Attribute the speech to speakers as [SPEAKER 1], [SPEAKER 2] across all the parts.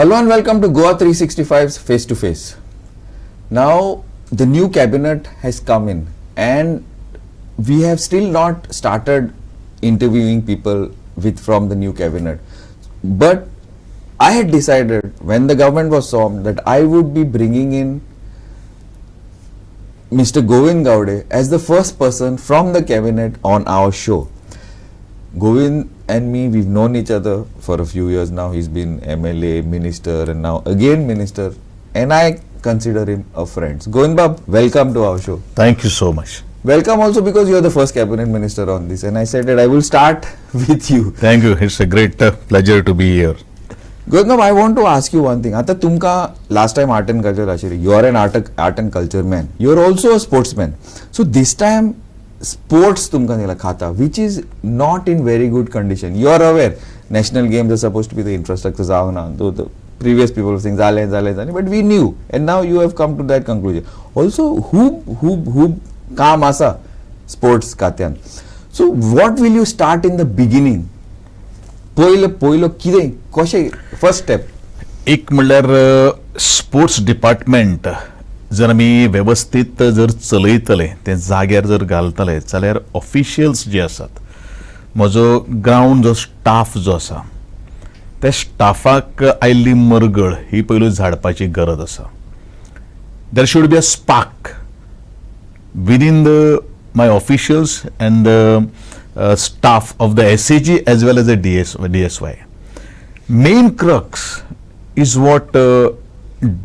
[SPEAKER 1] Hello and welcome to Goa 365's Face to Face. Now the new cabinet has come in and we have still not started interviewing people from the new cabinet. But I had decided when the government was formed that I would be bringing in Mr. Govind Gaude as the first person from the cabinet on our show. Govind and me, we've known each other for a few years now. He's been MLA, minister, and now again minister, and I consider him a friend. Govind Bab, welcome to our show.
[SPEAKER 2] Thank you so much.
[SPEAKER 1] Welcome also because you are the first cabinet minister on this, and I said that I will start with you.
[SPEAKER 2] Thank you. It's a great pleasure to be here.
[SPEAKER 1] Govind Bab, I want to ask you one thing. Ata tumka last time art and culture ashiri. You are an art and culture man. You are also a sportsman. So this time sports tumka nila khata, which is not in very good condition. You are aware national games are supposed to be the infrastructure zavana. The previous people were saying zale, but we knew, and now you have come to that conclusion. Also, who काम असा sports खात्यान. So what will you start in the beginning? पहिलो कितें कशें first step?
[SPEAKER 2] एक म्हणल्यार sports department जर आमी व्यवस्थित जर चलयतले ते जाग्यार जर घालतले जाल्यार ऑफिशियल्स जे आसात, म्हजो ग्राउंड जो स्टाफ जो आसा त्या स्टाफाक आयिल्ली मरगळ ही पयलू झाडपाची गरज आसा. There should be a spark within my officials and the staff of the SAG as well as the DSY. Main crux is what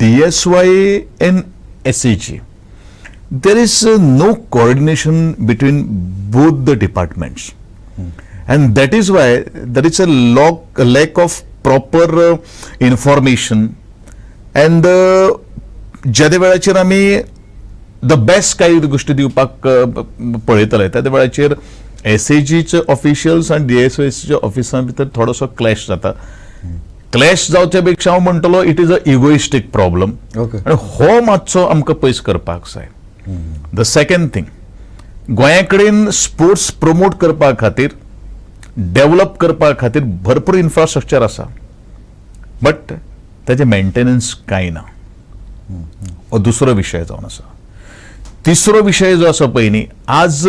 [SPEAKER 2] DSY and SAG. There is no coordination between both the departments, and that is why there is a lack of proper information. And ज्या वेळाचेर आमी the best काही गोष्टी दिवपाक पळयतले त्या वेळाचेर एसएजीचे officials आनी डीएसओचे ऑफिसां भितर थोडोसो क्लॅश जाता. क्लॅश जावचे पेक्षा हांव म्हणटलो इट इज अ इगोइस्टीक प्रॉब्लम, आनी हो मातसो आमकां पयस करपाक जाय. द सेकंड थिंग, गोंया कडेन स्पोर्ट्स प्रमोट करपा खातीर, डेव्हलप करपा खातीर भरपूर इन्फ्रास्ट्रक्चर आसा, बट ताचे मेंटेनन्स कांय ना. हो दुसरो विशय जावन आसा. तिसरो विषय जो आसा पळय न्ही, आज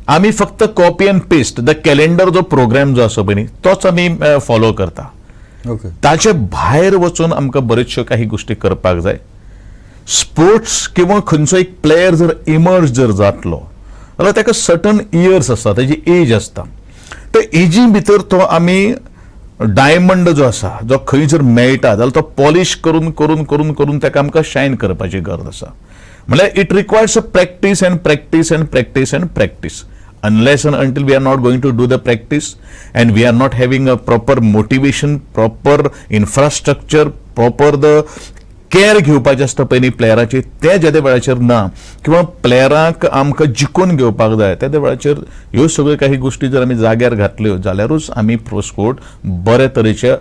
[SPEAKER 2] आमी फक्त copy end paste the calendar जो प्रोग्राम जो आसा पळय न्ही तोच आमी फॉलो करता. ताचे भायर वचून आमकां बरेचश्यो काही गोष्टी करपाक जाय. स्पोर्ट्स किंवा खंयचो एक प्लेयर जर इमर्ज जर जातलो जाल्यार ताका सर्टन इयर्स आसता, ताची एज आसता. त्या एजी भितर तो आमी डायमंड जो आसा जो खंय जर मेळटा जाल्यार तो पॉलिश करून करून करून करून ताका आमकां शायन करपाची गरज आसा. मतलब it requires a practice and practice and practice and practice. Unless and until we are not going to do the practice and we are not having a proper motivation, proper infrastructure, proper the care घेवपाचे आसता पयली प्लेयराची ते ज्या वेळाचेर ना, किंवा प्लेयराक आमकां जिखून घेवपाक जाय त्या वेळाचेर ह्यो सगळ्यो काही गोष्टी जर आमी जाग्यार घातल्यो जाल्यारूच आमी प्रो स्पोर्ट बरे तरेचे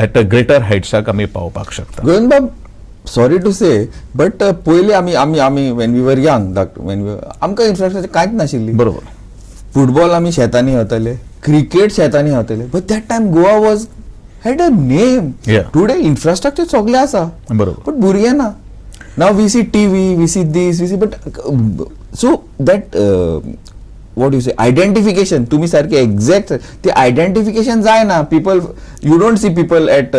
[SPEAKER 2] एट अ ग्रेटर हायट्साक आमी पावपाक शकता.
[SPEAKER 1] गोविंद बाब, sorry to say, but पहिले आम्ही when we were young, आमकां इन्फ्रास्ट्रक्चर कांयच नाशिल्ली.
[SPEAKER 2] बरोबर.
[SPEAKER 1] फुटबॉल आमी शेतांनी खेळटाले, क्रिकेट शेतांनी खेळटाले, but that time Goa had a name. Today infrastructure सगळे आसा,
[SPEAKER 2] बरोबर,
[SPEAKER 1] but भुरगे ना. Now we see TV, we see this, we see, but so that what do you say, identification, तुम्ही सारखे एक्झॅक्ट ते आयडेंटिफिकेशन जाय ना. People, you don't see people at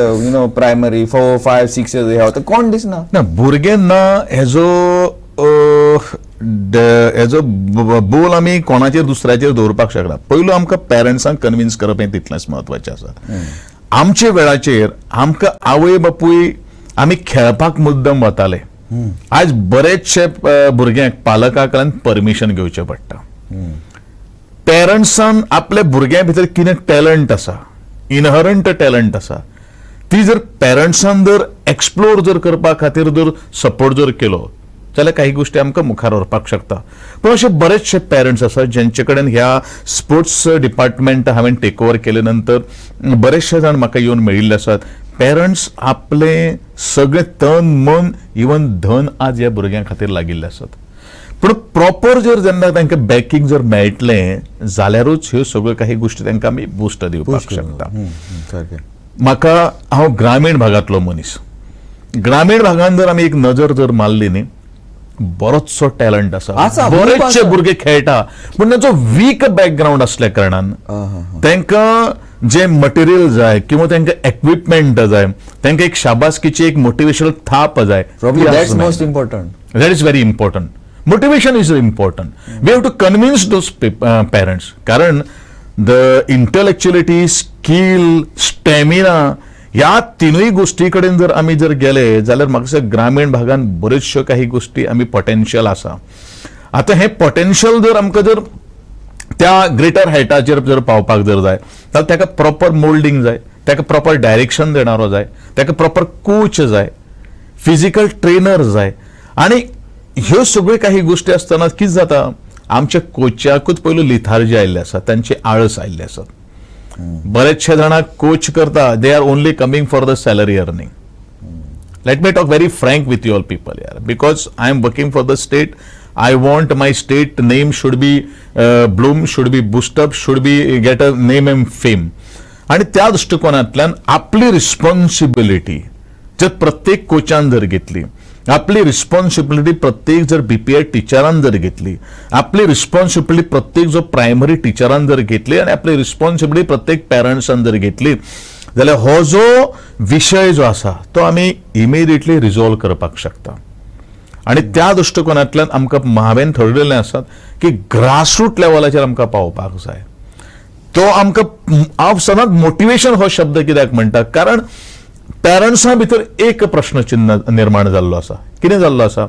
[SPEAKER 1] primary 4, 5, 6 years हे होता कोण दिसना
[SPEAKER 2] ना. भुरगे ना हेजो बोल आमी कोणाचेर दुसऱ्याचेर दवरपाक शकना. पयलो आमकां पेरंट्सांक कन्विन्स करप हें तितलेंच म्हत्वाचें आसा. आमचे वेळाचेर आमकां आवय बापूय आमी खेळपाक मुद्दम वताले. आज बरेचशे भुरग्यांक पालकां कडल्यान परमिशन घेवचें पडटा. पेरंट्सान आपल्या भुरग्यां भितर कितें टॅलंट आसा, इनहरंट टॅलंट आसा, ती जर पेरंट्सान जर एक्सप्लोर जर करपा खातीर जर सपोर्ट जर केलो जाल्यार काही गोष्टी आमकां मुखार व्हरपाक शकता. पण अशे बरेचशे पेरंट्स आसात जेंचे कडेन ह्या स्पोर्ट्स डिपार्टमेंट हांवें टेक ओवर केले नंतर बरेचशे जाण म्हाका येवन मेळिल्ले आसात. पेरंट्स आपले सगळे तन मन इवन धन आज ह्या भुरग्यां खातीर लागिल्ले आसात. पण प्रॉपर जर जेन्ना तांकां बॅकिंग जर मेळटलें जाल्यारूच ह्यो सगळ्यो काही गोष्टी तांकां आमी बूस्ट दिवपाक शकता. म्हाका हांव ग्रामीण भागांतलो मनीस. ग्रामीण भागांत जर आमी एक नजर जर मारली न्ही, बरोचसो टॅलंट
[SPEAKER 1] आसा,
[SPEAKER 2] आसा,
[SPEAKER 1] खूब
[SPEAKER 2] बरेचशे
[SPEAKER 1] आसा.
[SPEAKER 2] भुरगे खेळटा, पूण तांचो वीक बॅकग्रावंड असल्या कारणान तांकां जे मटेरियल जाय किंवा तांकां इक्विपमेंट जाय, तांकां एक शाबासकीची एक मोटिवेशनल थाप जाय.
[SPEAKER 1] Probably that's most important.
[SPEAKER 2] That is very important. Motivation is important. We have to convince those parents. कारण the intellectuality, skill, stamina या तिनूय गोष्टी कडेन जर आमी जर गेले जाल्यार म्हाका दिसता ग्रामीण भागांत बऱ्योचश्यो काही गोष्टी आमी पोटेन्शियल आसा. आता हे पोटेन्शियल जर आमकां जर त्या ग्रेटर हायटाचेर जर पावपाक जर जाय जाल्यार ताका प्रॉपर मोल्डिंग जाय, ताका प्रॉपर डायरेक्शन देणारो जाय, ताका प्रॉपर कोच जाय, फिजिकल ट्रेनर जाय. आणि ह्यो सगळ्यो काही गोष्टी आसतना कितें जाता, आमच्या कोचाकूच पयलो लिथार्जी आयिल्ले आसा, तांचे आळस आयिल्ले आसात. बरेचशे जाणांक कोच करता, they are only coming for the salary earning. Let me talk very frank with you all people यार, because I am working for the state. I want my state name should be bloom, should be boost up, should be get a name and fame. आणि त्या दृष्टिकोनातल्यान आपली responsibility जर प्रत्येक कोचान जर घेतली, आपली responsibility प्रत्येक जर बीपीआय टिचरान जर घेतली, आपली रिस्पॉन्सिबिलिटी प्रत्येक जो प्रायमरी टिचरान जर घेतली आणि आपली रिस्पॉन्सिबिलिटी प्रत्येक पॅरंट्सान जर घेतली जाल्यार हो जो विशय जो आसा तो आमी इमिडिएटली रिझॉल्व करपाक शकता. आणि त्या दृष्टिकोनातल्यान आमकां हांवें ठरयिल्लें आसा की ग्रासरूट लेवलाचेर आमकां पावपाक जाय. तो आमकां हांव सदांच मोटिवेशन हो शब्द कित्याक म्हणटा, कारण पॅरंट्सां भितर एक प्रश्नचिन्ह निर्माण जाल्लो आसा. कितें जाल्लो आसा,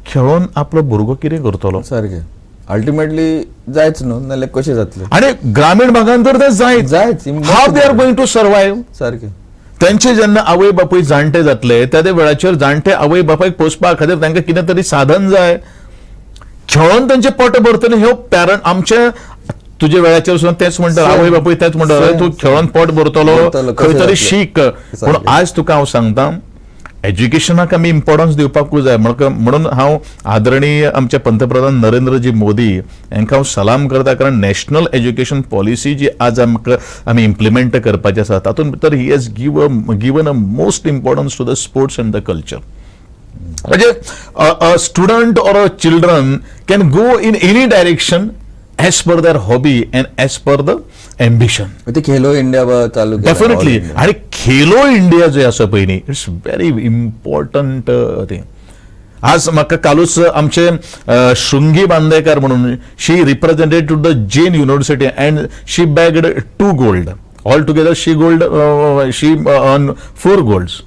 [SPEAKER 2] खेळून आपलो भुरगो कितें करतलो.
[SPEAKER 1] सारकें, अल्टिमेटली जायच न्हू, नाल्यार कशें जातलें.
[SPEAKER 2] आणि ग्रामीण भागांत तर ते जायच. हाव दे आर गोइंग टू सर्वायव्ह.
[SPEAKER 1] सारकें.
[SPEAKER 2] त्यांचे जेन्ना आवय बापूय जाणटे जातले त्या वेळाचेर जाणटे आवय बापायक पोसपा खातीर तांकां कितें तरी साधन जाय. खेळून तांचे पोट भरतले. ह्यो पॅरंट आमचे तुजे वेळाचेर सुद्दां तेच म्हणटा, आवय बापूय तेच म्हणटा, तूं खेळून पोट भरतलो, खंय तरी शीक. पूण आज तुका हांव सांगता, एज्युकेशनाक आमी इम्पॉर्टन्स दिवपाकूच जाय. म्हणून हांव आदरणीय आमचे पंतप्रधान नरेंद्रजी मोदी हांकां हांव सलाम करता, कारण नॅशनल एज्युकेशन पॉलिसी जी आज आमी इम्प्लिमेंट करपाची आसा तातूंत भितर he has given a most importance to the sports and the culture. म्हणजे a student or a children can go in any direction as per their hobby and as per the ambition.
[SPEAKER 1] ते Khelo India चालू
[SPEAKER 2] definitely. आणि Khelo India जे आसा पळय न्ही, it's very important thing. आज म्हाका कालूच आमचे शृंगी बांदेकार म्हणून, she represented to the Jain university and she bagged 2 gold. All together she earn 4 golds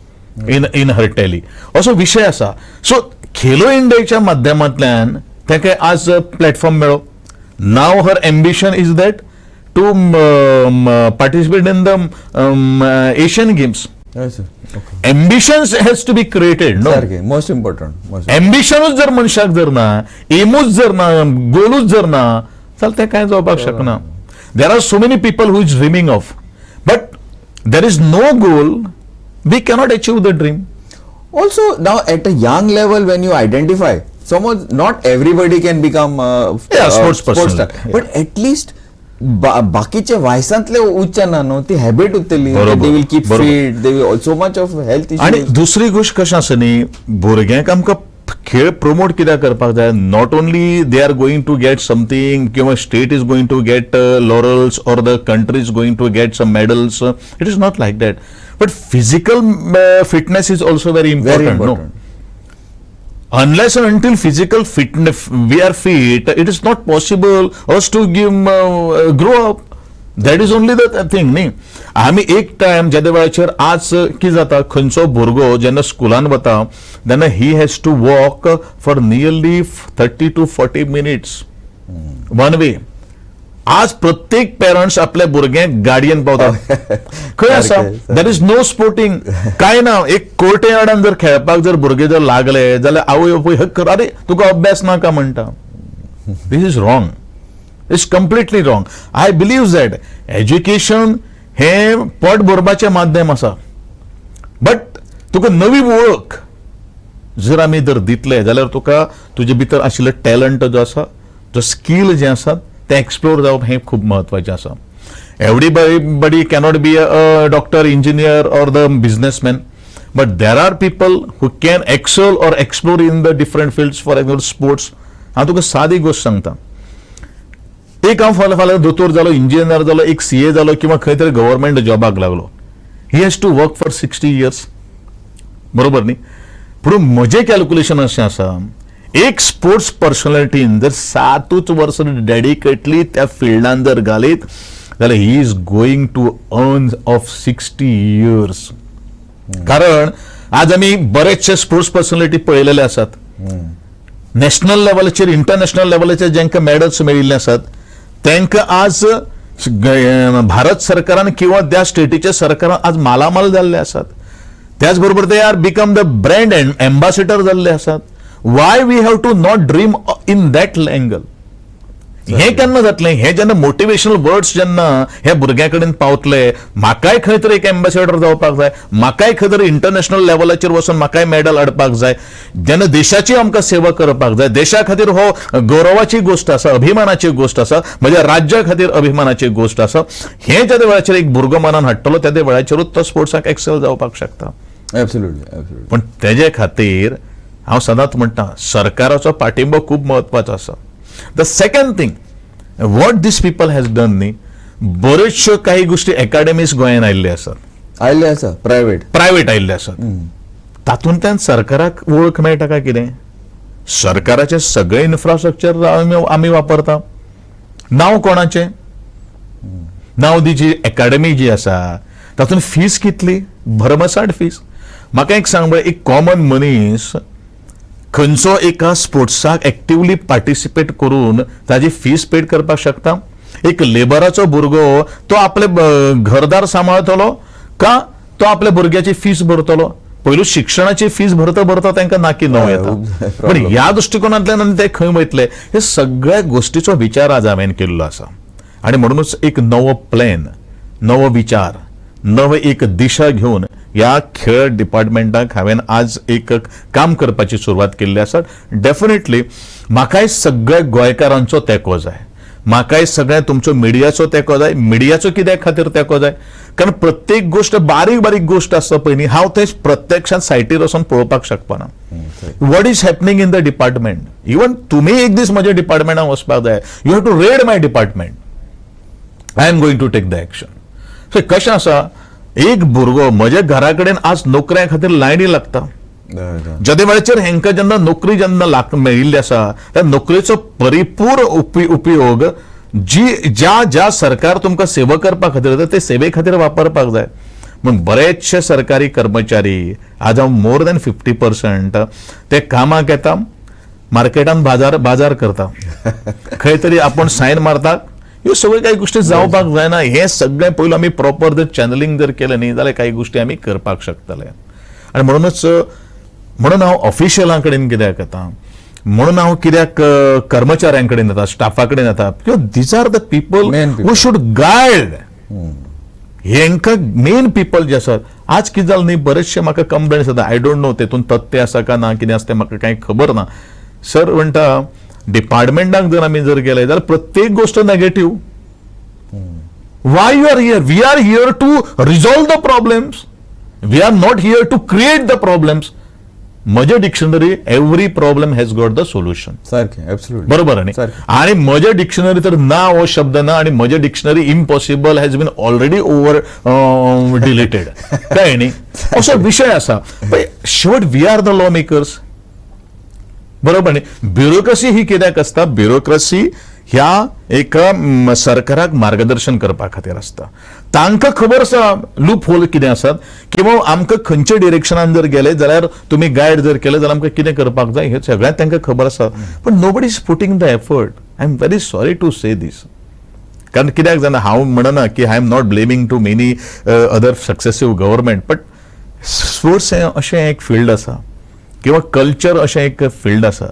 [SPEAKER 2] in her tally. असो विशय आसा. सो खेलो इंडियाच्या माध्यमांतल्यान ताका आज प्लॅटफॉर्म मेळ्ळो. Now her ambition is that to participate in the Asian Games.
[SPEAKER 1] Yes, sir. Okay.
[SPEAKER 2] Ambitions has to be created. No.
[SPEAKER 1] Most important.
[SPEAKER 2] Ambitionच जर मनशाक जर ना, एमूच जर ना, गोलूच जर ना, जाल्यार ते काय जावपाक शकना. There are so many people who is dreaming of, but there is no goal, we cannot achieve the dream.
[SPEAKER 1] Also, now at a young level, when you identify, not everybody can become
[SPEAKER 2] sports person,
[SPEAKER 1] but at least बाकीचे वयसांतले उच्चाना न्हू, ती habit उरतली. They will keep fit, they will so much of health issues.
[SPEAKER 2] आणि दुसरी गोष्ट कशी आसा न्ही, भुरग्यांक आमकां खेळ प्रमोट कित्याक करपाक जाय. Not only they are going to get something, किंवा state is going to get laurels और the country is going to get some medals. It is not like that. But physical fitness is also very important. No, unless and until physical fitness we are fit, it is not possible us to grow up. That is only the thing. न्ही, आमी एक time ज्या वेळाचेर आज कितें जाता, खंयचो भुरगो जेन्ना स्कुलान वता तेन्ना he has to walk for nearly 30 to 40 minutes one way. आज प्रत्येक पेरंट्स आपल्या भुरग्यांक गाडयेन पावतात. खंय आसा, देर इज नो स्पोर्टिंग, काय ना. एक कोर्ट यार्डान जर खेळपाक जर भुरगे जर लागले जाल्यार आवय बापूय हक कर, अरे तुका अभ्यास नाका म्हणटा. This is wrong. It's completely wrong. I believe that education हे पोट भरपाचें माध्यम आसा, बट तुका नवी वळख जर आमी जर दितले जाल्यार तुका तुजे भितर आशिल्लो टॅलंट जो आसा, जो स्कील जे आसात ते एक्सप्लोर जावप हे खूब महत्वाचें आसा. Everybody cannot be a doctor, engineer, or the businessman, but there are people who can excel or explore in the different fields. For example, sports. हांव तुका सादी गोष्ट सांगता. एक हांव फाल्यां दोतोर जालो, इंजिनियर जालो, एक CA जालो किंवा खंय तरी गव्हर्नमेंट जॉबाक लागलो. He has to work for 60 years. बरोबर न्ही? पूण म्हजें कॅल्क्युलेशन अशें आसा, एक स्पोर्ट्स पर्सनॅलिटीन जर 7 वर्स डेडिकेटली त्या फिल्डान जर घालीत जाल्यार he is going to earn of 60 years. कारण आज आमी बरेचशे स्पोर्ट्स पर्सनॅलिटी पळयलेले आसात. नॅशनल लेवलाचेर, इंटरनॅशनल लेवलाचेर जेंकां मेडल्स मेळिल्ले आसात तांकां आज भारत सरकारान किंवा त्या स्टेटीच्या सरकारान आज मालामाल जाल्ले आसात. त्याच बरोबर they are become the brand ambassador जाल्ले आसात. Why we have to not dream in that angle. हे केन्ना जातलें? हे जेन्ना मोटिवेशनल वर्ड्स जेन्ना ह्या भुरग्यां कडेन पावतले, म्हाकाय खंय तरी एक एम्बॅसेडर जावपाक जाय, म्हाकाय खंय तरी इंटरनॅशनल लेवलाचेर वचून म्हाकाय मेडल हाडपाक जाय, जेन्ना देशाची आमकां सेवा करपाक जाय, देशा खातीर हो गौरवाची गोष्ट आसा, अभिमानाची गोष्ट आसा, म्हज्या राज्या खातीर अभिमानाची गोष्ट आसा, हे ज्या वेळाचेर एक भुरगो मनान हाडटलो त्या वेळाचेरूच तो स्पोर्ट्साक एक्सेल जावपाक शकता.
[SPEAKER 1] एब्सोल्युटली.
[SPEAKER 2] पण तेजे खातीर हांव सदांच म्हणटा सरकाराचो पाठिंबो खूब म्हत्वाचो आसा. The second thing what these people has done न्ही, बऱ्योचश्यो काही गोष्टी अकॅडमीज गोंयांत आयिल्ले आसात, प्रायव्हेट आयिल्ले आसात. तातूंतल्यान सरकाराक वळख मेळटा काय कितें? सरकाराचे सगळे इन्फ्रास्ट्रक्चर आमी वापरता. नांव कोणाचें? नांव दी जी अकॅडमी जी आसा तातूंत फीस कितली? भरमसाट फीस. म्हाका एक सांग पळय, एक कॉमन मनीस खंयचो एका स्पोर्ट्साक एक्टिवली पार्टिसिपेट करून ताजी फीस पेड करपाक शकता? एक लेबराचो भुरगो तो आपले घरदार सांबाळतलो का तो आपल्या भुरग्याची फीस भरतलो? पयलू शिक्षणाची फीस भरता तांकां नाकी णव येता. पण ह्या दृश्टिकोनांतल्यान ते खंय वयतले? हे सगळ्या गोष्टीचो विचार आज हांवें केल्लो आसा. आनी म्हणूनच एक नवो प्लॅन, नवो विचार, नवी एक दिशा घेऊन या खेळ डिपार्टमेंटाक हांवें आज एक काम करपाची सुरवात केल्ली आसा. डेफिनेटली म्हाकाय सगळ्या गोंयकारांचो तेंको जाय, म्हाकाय सगळ्या तुमचो मिडियाचो तेंको जाय. मिडियाचो कित्या खातीर तेंको जाय? कारण प्रत्येक गोष्ट बारीक बारीक गोष्ट आसता पळय न्ही, हांव थंय प्रत्यक्षात सायटीर वचून पळोवपाक शकपाना. What is happening in the department. Even तुमी एक दीस म्हज्या डिपार्टमेंटान वचपाक जाय. You have to raid my department. I am going to take the action. So कशें आसा, एक भुरगो म्हज्या घरा कडेन आज नोकऱ्या खातीर लायनी लागता. ज्या वेळाचेर हेंकां जेन्ना नोकरी जेन्ना मेळिल्ली आसा त्या नोकरेचो परिपूर्ण उपयोग ज्या सरकार तुमकां सेवा करपा खातीर येता ते सेवे खातीर वापरपाक जाय. म्हण बरेचशे सरकारी कर्मचारी आज हांव मोर दॅन 50% ते कामाक येता, मार्केटान बाजार करता, खंय तरी आपण सायन मारता. ह्यो सगळ्यो काही गोष्टी जावपाक जायना. हे सगळें पयलू आमी प्रॉपर जर चॅनलिंग जर केलें न्ही जाल्यार काही गोष्टी आमी करपाक शकतले. आनी म्हणून हांव ऑफिशियलां कडेन कित्याक येता, म्हणून हांव कित्याक कर्मचाऱ्यां कडेन येता, स्टाफा कडेन येता, these are the people who should guide. हेंकां मेन पीपल जे आसात. आज कितें जालें न्ही, बरेचशे म्हाका कंप्लेंट्स येता. आय डोंट नो तेतून तथ्य आसा का ना, कितें आसा तें म्हाका कांय खबर ना. सर म्हणटा डिपार्टमेंटाक जर आमी जर गेले जाल्यार प्रत्येक गोष्ट negative. Why you are here? We are here to resolve the problems. We are not here to create the problems. म्हजे dictionary every problem has got the solution. बरोबर न्ही? आणि म्हजे डिक्शनरी तर ना हो शब्द ना, आणि म्हजे dictionary impossible has been already over deleted. काय न्ही? असो विशय आसा. शेवट we are the law makers. बरोबर न्ही? ब्युरोक्रसी ही कित्याक आसता? ब्युरोक्रसी ह्या एका सरकाराक मार्गदर्शन करपा खातीर आसता. तांकां खबर आसा लूप होल कितें आसात, किंवा आमकां खंयच्या डिरेक्शनान जर गेले जाल्यार तुमी गायड जर केले जाल्यार आमकां कितें करपाक जाय हे सगळ्यांक तांकां खबर आसा. पण nobody is putting the effort. I am very sorry to say this. कारण कित्याक जाणा, हांव म्हणना की I am not blaming to many other successive government, but sports हें अशें एक फील्ड आसा किंवा कल्चर अशें एक फील्ड आसा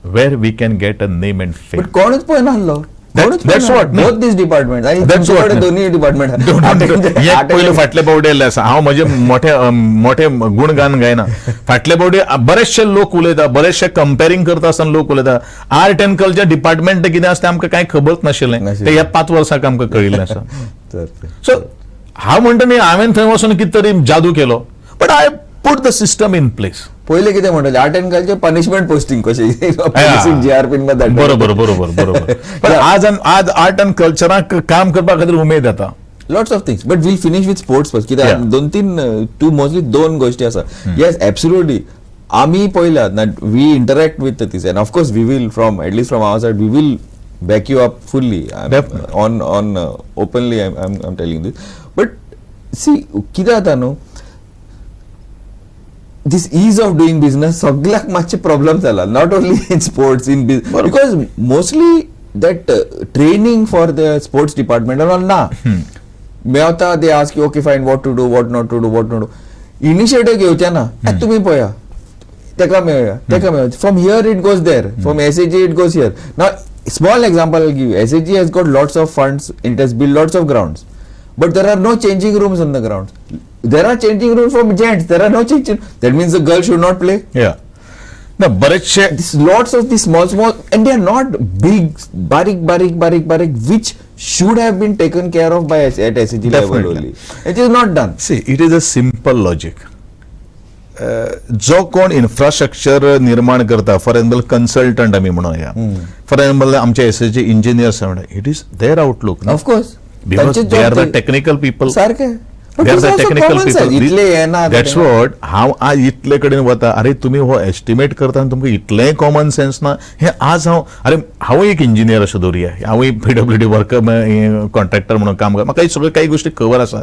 [SPEAKER 2] where we can get a name and fame.
[SPEAKER 1] कोणूच पळय नासलो.
[SPEAKER 2] That's what.
[SPEAKER 1] Both these departments.
[SPEAKER 2] That's what.
[SPEAKER 1] दोन्ही डिपार्टमेंट.
[SPEAKER 2] पयलीं फाटले पावटी येयल्ले आसा. हांव म्हजे मोठे गुणगान गायना. फाटले पावटी बरेचशे लोक उलयता, बरेचशे कंपेरिंग करता आसतना लोक उलयता. आर्ट एंड कल्चर डिपार्टमेंट कितें आसता आमकां कांय खबरच नाशिल्लें. ते ह्या 5 वर्सांक आमकां कळिल्लें आसा. सो हांव म्हणटा न्ही हांवें थंय वचून कितें तरी जादू केलो, but I put the system in place.
[SPEAKER 1] पहिले कितें म्हणटले art end culture punishment posting कशी जीआरपी मध्ये
[SPEAKER 2] बरोबर पण आज आर्ट एंड कल्चराक काम करपा खातीर उमेद येता.
[SPEAKER 1] Lots of things, but will finish with sports first. कित्याक मोस्टली दोन गोष्टी आसा. येस एब्सोल्युटली आमी पळयलात we interact with this and of course we will from at least from our side we will back you up fully on openly I am telling this. But see कितें जाता न्हू, this ease of doing business सगळ्याक मातशे problem जाला, not only in sports in because mostly that training for the sports department ना मेवता. They ask you okay fine what to do, what not to do, what not do. Initiative घेवचे ना, तुम्ही पळया तेका मेळया तेका मेळया. From here it goes there, from SAG it goes here. Now small example I give you. SAG has got lots of funds, it has build lots of grounds, but there are no changing rooms on the ground. There are changing rooms for gents, there are no changing. That means the girl should not play.
[SPEAKER 2] ना बरेचशे
[SPEAKER 1] This lots of these small and they are not big barik which should have been taken care of by at SEG level only. It is not done.
[SPEAKER 2] See, it is a simple logic. जो कोण infrastructure निर्माण करता, for example consultant आम्ही म्हणूया, for example आमचे SAG engineers it is their outlook.
[SPEAKER 1] Of course.
[SPEAKER 2] Because they are the technical people.
[SPEAKER 1] सारखे.
[SPEAKER 2] They are the technical people.
[SPEAKER 1] इतले येना.
[SPEAKER 2] That's what हांव आज इतले कडेन वता. अरे तुम्ही हो एस्टिमेट करता तुमकां इतलें कॉमन सेन्स ना. हे आज हांव एक इंजिनियर अशें धरुया, हांव PWD वर्कर कॉन्ट्रॅक्टर म्हणून काम करता, म्हाका सगळ्यो काही गोष्टी खबर आसा.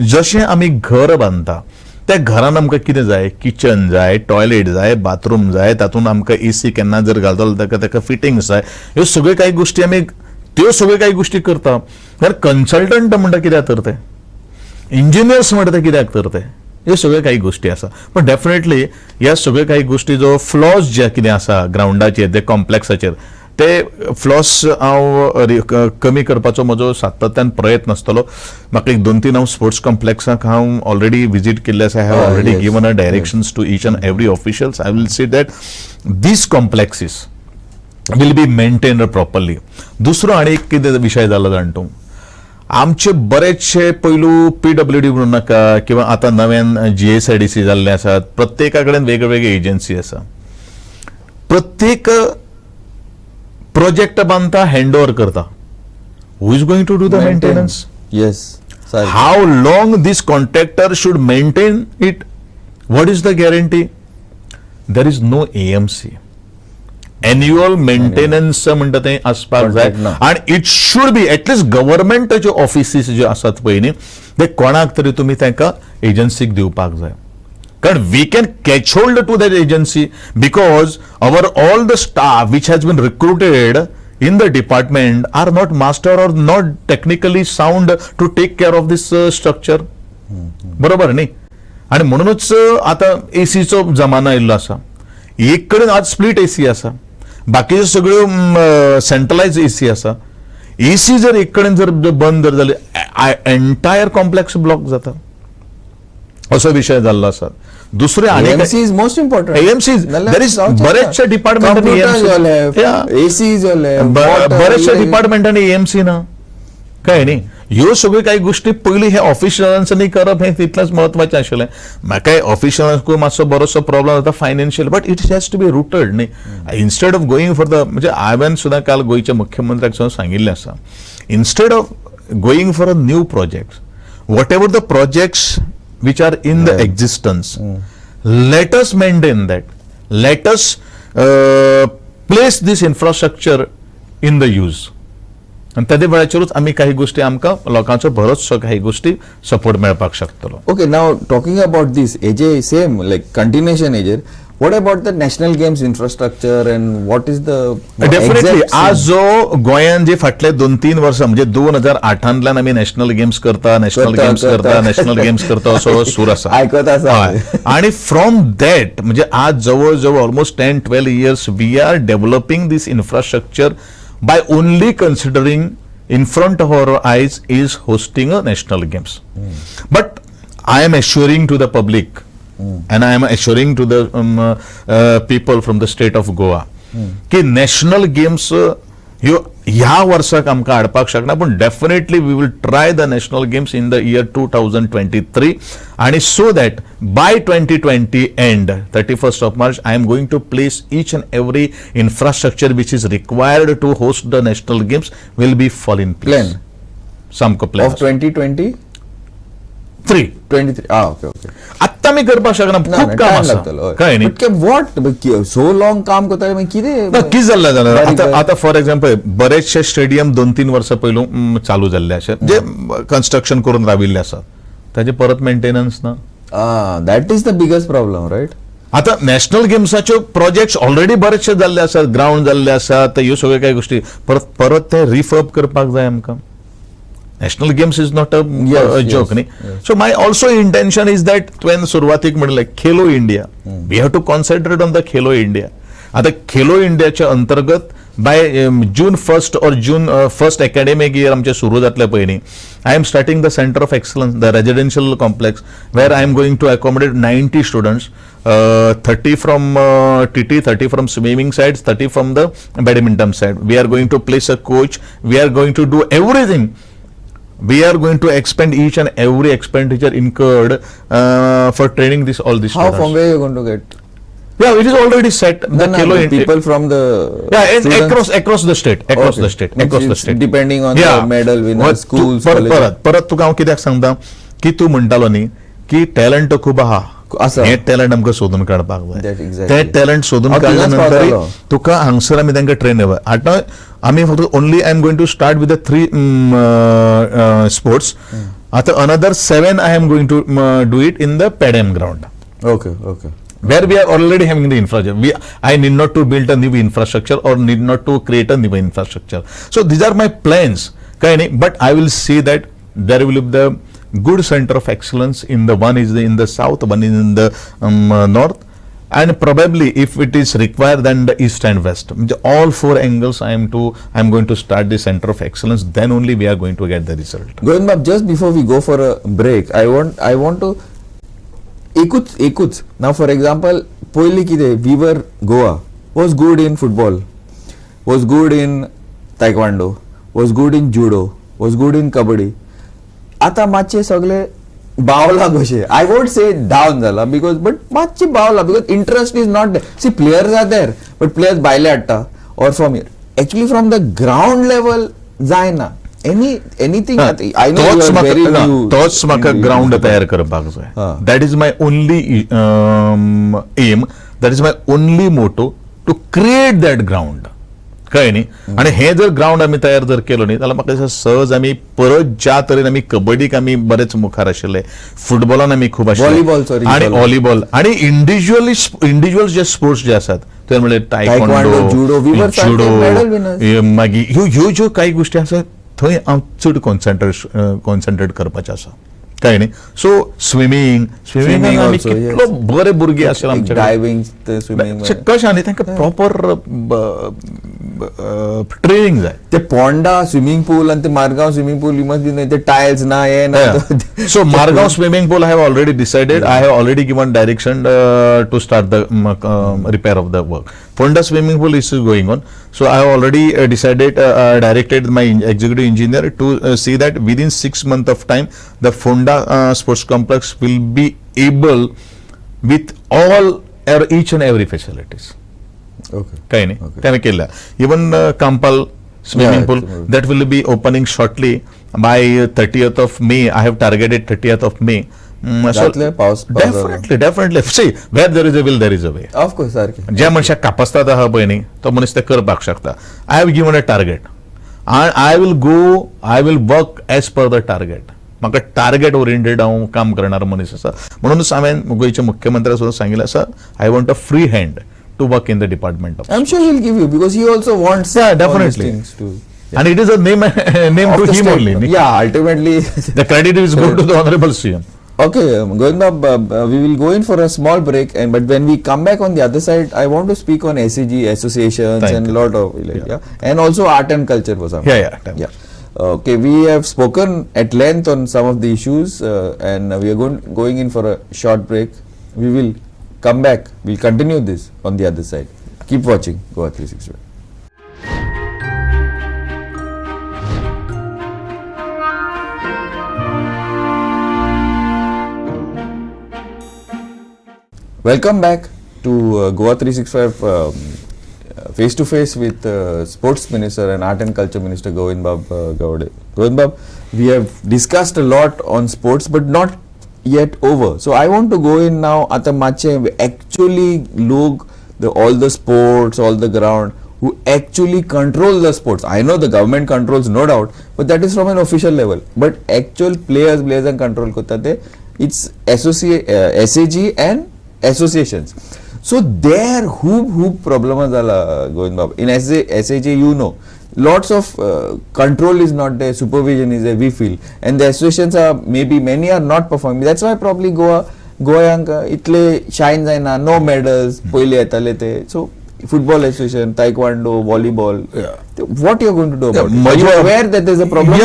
[SPEAKER 2] जशें आमी घर बांदता त्या घरान आमकां कितें जाय, किचन जाय, टॉयलेट जाय, बाथरूम जाय, तातूंत आमकां एसी केन्ना जर घालतलो ताका फिटिंग्स जाय, ह्यो सगळ्यो काही गोष्टी आमी त्यो सगळ्यो काही गोष्टी करता. तर कन्सल्टंट म्हणटा कित्याक तर ते, इंजिनियर्स म्हणटा ते कित्याक तर ते, ह्यो सगळ्यो काही गोष्टी आसा. पण डेफिनेटली ह्या सगळ्यो काही गोष्टी जो फ्लॉज जे कितें आसा ग्राउंडाचेर ते कॉम्प्लेक्साचेर, ते फ्लॉस हांव कमी करपाचो म्हजो सातत्यान प्रयत्न आसतलो. म्हाका एक 2-3 हांव स्पोर्ट्स कॉम्प्लेक्साक हांव ऑलरेडी विजीट केल्ले आसा. I have already given a directions to each and every officials. I will see that these complexes will be maintained properly. दुसरो आनी एक कितें विशय जाला जाण तूं, आमचे बरेचशे पयलू PWD म्हणूं नाका किंवा आतां नव्यान GSIDC जाल्ले आसात, प्रत्येका कडेन वेगवेगळे एजन्सी आसा. प्रत्येक प्रोजेक्ट बांदता, हँड ओव्हर करता. Who is going to do the maintenance?
[SPEAKER 1] Yes.
[SPEAKER 2] How long this contractor should maintain it? What is the guarantee? There is no AMC. Annual maintenance म्हणटा तें आसपाक जाय. आनी इट शूड बी एटलीस्ट गव्हर्मेंटाचे offices जे आसात पळय न्ही, ते कोणाक तरी तुमी तांकां एजन्सीक दिवपाक जाय. कारण we can catch hold to that agency because our all the staff which has been recruited in the department are not master or not technically sound to take care of this structure. बरोबर न्ही? आणि म्हणूनच आता एसीचो जमाना आयिल्लो आसा. एक कडेन आज स्प्लिट एसी आसा, बाकीच्यो सगळ्यो सेंट्रलाइज एसी आसा. एसी जर एक कडेन जर बंद जर जाली एंटायर कॉम्प्लेक्स ब्लॉक जाता, असो विशय जाल्लो आसा. दुसरे
[SPEAKER 1] AMC is most important.
[SPEAKER 2] AMC there is बरेचशे डिपार्टमेंटांनी बरेचशे डिपार्टमेंटांनी AMC ना काय न्ही. ह्यो सगळ्यो काही गोष्टी पयली हे ऑफिशियलांनी करप हे तितलेंच महत्वाचें आशिल्लें. म्हाका ऑफिशियलांक मातसो बरोसो प्रॉब्लेम जाता financial, but it has to be routed न्ही. Instead of going for the, म्हणजे हांवें सुद्दां काल गोंयच्या मुख्यमंत्र्याक सांगिल्लें आसा, instead of going for a new project, whatever the projects which are in the existence, let us maintain that, let us place this infrastructure in the use. आणि त्या वेळाचेरूच आम्ही काही गोष्टी आमकां लोकांचो बरोचसो काही गोष्टी सपोर्ट मेळपाक शकतलो.
[SPEAKER 1] Okay, now talking about this एजे सेम लायक कंटिन्युएशन एजेर, what about the national games infrastructure and what is the
[SPEAKER 2] definitely आज जो गोंयान जे फाटले 2-3 वर्सां म्हणजे 2008 आमी नॅशनल गेम्स करता नॅशनल गेम्स करता असो सूर आसा
[SPEAKER 1] आयकत आसा.
[SPEAKER 2] आणि फ्रॉम दॅट म्हणजे आज जवळ जवळ almost 10-12 years we are developing this infrastructure by only considering in front of our eyes is hosting a national games. But I am assuring to the public and I am assuring to the people from the state of Goa कि national games ह्या वर्साक आमकां हाडपाक शकना पूण definitely we will try the national games in the year 2023 आणि so that by 2020 end 31st of March I am going to place each and every infrastructure which is required to host the national games will be fall in place. सामको plan
[SPEAKER 1] of 2023 okay
[SPEAKER 2] आत्ता मी करपाक शकना खूप काम आसा कळ्ळें न्ही
[SPEAKER 1] what so long काम करता कितें
[SPEAKER 2] कितें जाल्लें जाल्यार आतां फॉर एक्झाम्पल बरेचशे स्टेडियम 2-3 वर्सां पयलू चालू जाल्ले अशे जे कन्स्ट्रक्शन करून राविल्ले आसा ताजे परत मेंटेनन्स ना
[SPEAKER 1] that is the biggest problem right.
[SPEAKER 2] आता नॅशनल गेम्साच्यो प्रोजेक्ट्स ऑलरेडी बरेचशे जाल्ले आसात ग्राउंड जाल्ले आसात ह्यो सगळ्यो काही गोष्टी परत ते रिफर्ब करपाक जाय आमकां. National Games is not a joke. So my also intention is that when सुरुवातीक म्हणले Khelo India we have to concentrate on the Khelo India. आता खेलो इंडियाच्या अंतर्गत by June 1st or June 1st academic year आमचे सुरू जातले पयलीं I am starting the center of excellence, the residential complex where I am going to accommodate 90 students, 30 from TT, 30 from swimming sides, 30 from the badminton side. We are going to place a coach, we are going to do everything. We are going to expend each and every expenditure incurred for training all these
[SPEAKER 1] How
[SPEAKER 2] students.
[SPEAKER 1] from where you are going to get?
[SPEAKER 2] Yeah, it is already set.
[SPEAKER 1] The people from the
[SPEAKER 2] across the state, across the state.
[SPEAKER 1] Depending on the medal winners, schools, colleges.
[SPEAKER 2] परत तुका हांव कित्याक सांगता की तूं म्हणटालो न्ही की talent खूब आहा हे टॅलंट आमकां सोदून काडपाक जाय. ते टॅलंट सोदून काडल्या नंतर तुका हांगसर आमी तांकां ट्रेन आतां आमी फक्त only I am going to start with the 3 sports. आतां another 7 I am going to do it in the पॅडम ground.
[SPEAKER 1] Okay.
[SPEAKER 2] Where we are already having the infrastructure. I need not to build a new infrastructure or need not to create a new infrastructure. So these are my plans. But I will see that there will be the good center of excellence in the one is in the south, one is in the north, and probably if it is required then the east and west. All 4 angles I am going to start the center of excellence. Then only we are going to get the result.
[SPEAKER 1] Govind Bab, just before we go for a break, I want to Ekuts. Now, for example, Poili Kide, we were Goa, was good in football, was good in Taekwondo, was good in judo, was good in kabaddi. Ata matche sagle बावला कशे. I won't say down zala but matche बावला because interest is not there. See, players are there, but players baile atta or from here. Actually, from the ground level, जायना. Anything I know you are very new.
[SPEAKER 2] तोच म्हाका ground तयार करपाक जाय. That is my only aim, that is my only motto, to create that ground. कळ्ळें न्ही. आनी हे जर ग्राउंड आमी तयार जर केलो न्ही जाल्यार म्हाका दिसता सहज आमी परत ज्या तरेन आमी कबड्डीक आमी बरेच मुखार आशिल्ले, फुटबॉलान आमी खूब आशिल्ले आनी व्हॉलीबॉल आनी इंडिव्हिज्युअल जे स्पोर्ट्स जे आसात ते म्हणजे टायक्वांडो, जुडो, मागीर ह्यो ज्यो काही गोष्टी आसात थंय हांव चड कॉन्सन्ट्रेट करपाचें आसा. कळ्ळें न्ही. सो स्विमींग आमी कितलो बरे भुरगे आसले आमचे
[SPEAKER 1] डायविंग स्विमींग
[SPEAKER 2] कशें आनी तांकां प्रॉपर ट्रेनिंग जाय.
[SPEAKER 1] ते पोंडा स्विमींग पूल आणि ते Margao swimming pool must be ते टायल्स ना हे ना.
[SPEAKER 2] So Margao swimming pool I have already decided. I have already given direction to start the repair of the work. Fonda swimming pool is going on. So I have already directed my executive engineer to see that within 6 months of time, the Fonda sports complex will be able with each and every facilities. Okay. Even Kampal swimming pool that will be opening shortly by 30th of May. I have targeted 30th of May. So definitely. See, where there is a will, there is a way.
[SPEAKER 1] Of course, sir.
[SPEAKER 2] ज्या मनशाक कापासता आहा पळय न्ही तो मनीस ते करपाक शकता. I have given a target and I will work as per the target. म्हाका टार्गेट ओरिएंटेड हांव काम करणारो मनीस आसा. म्हणूनच हांवें गोंयच्या मुख्यमंत्र्याक सुद्दां सांगिल्लें आसा I want a free hand to work in the department of.
[SPEAKER 1] I'm sure he'll give you because he also wants
[SPEAKER 2] definitely
[SPEAKER 1] things too.
[SPEAKER 2] And it is a name to him only.
[SPEAKER 1] Yeah, ultimately
[SPEAKER 2] the credit is going to the honorable CM.
[SPEAKER 1] Okay, Govind Bab, we will go in for a small break, but when we come back on the other side, I want to speak on SCG associations and a lot of and also art and culture for some.
[SPEAKER 2] Yeah.
[SPEAKER 1] Okay, we have spoken at length on some of the issues, and we are going in for a short break. We will come back. We'll continue this on the other side. Keep watching Goa 360. Welcome back to Goa 365 face to face with Sports Minister and Art and Culture Minister Govind Gaude. Govind Bab, we have discussed a lot on sports, but not yet over. So I want to go in now. Ata mache actually look all the sports, all the ground, who actually control the sports. I know the government controls, no doubt, but that is from an official level. But actual players and control kotate, it's SAG and associations. So there hoop problem zala Govind Bab. In SAG, you know, lots of control is not there, supervision is there, we feel, and the associations are many are not performing. That's why probably Goyanka itle shine zaina, no medals, poile atale te. So football association, Taekwondo, volleyball.
[SPEAKER 2] Yeah.
[SPEAKER 1] What you are going to do about it?
[SPEAKER 2] Are
[SPEAKER 1] you aware that there is a problem?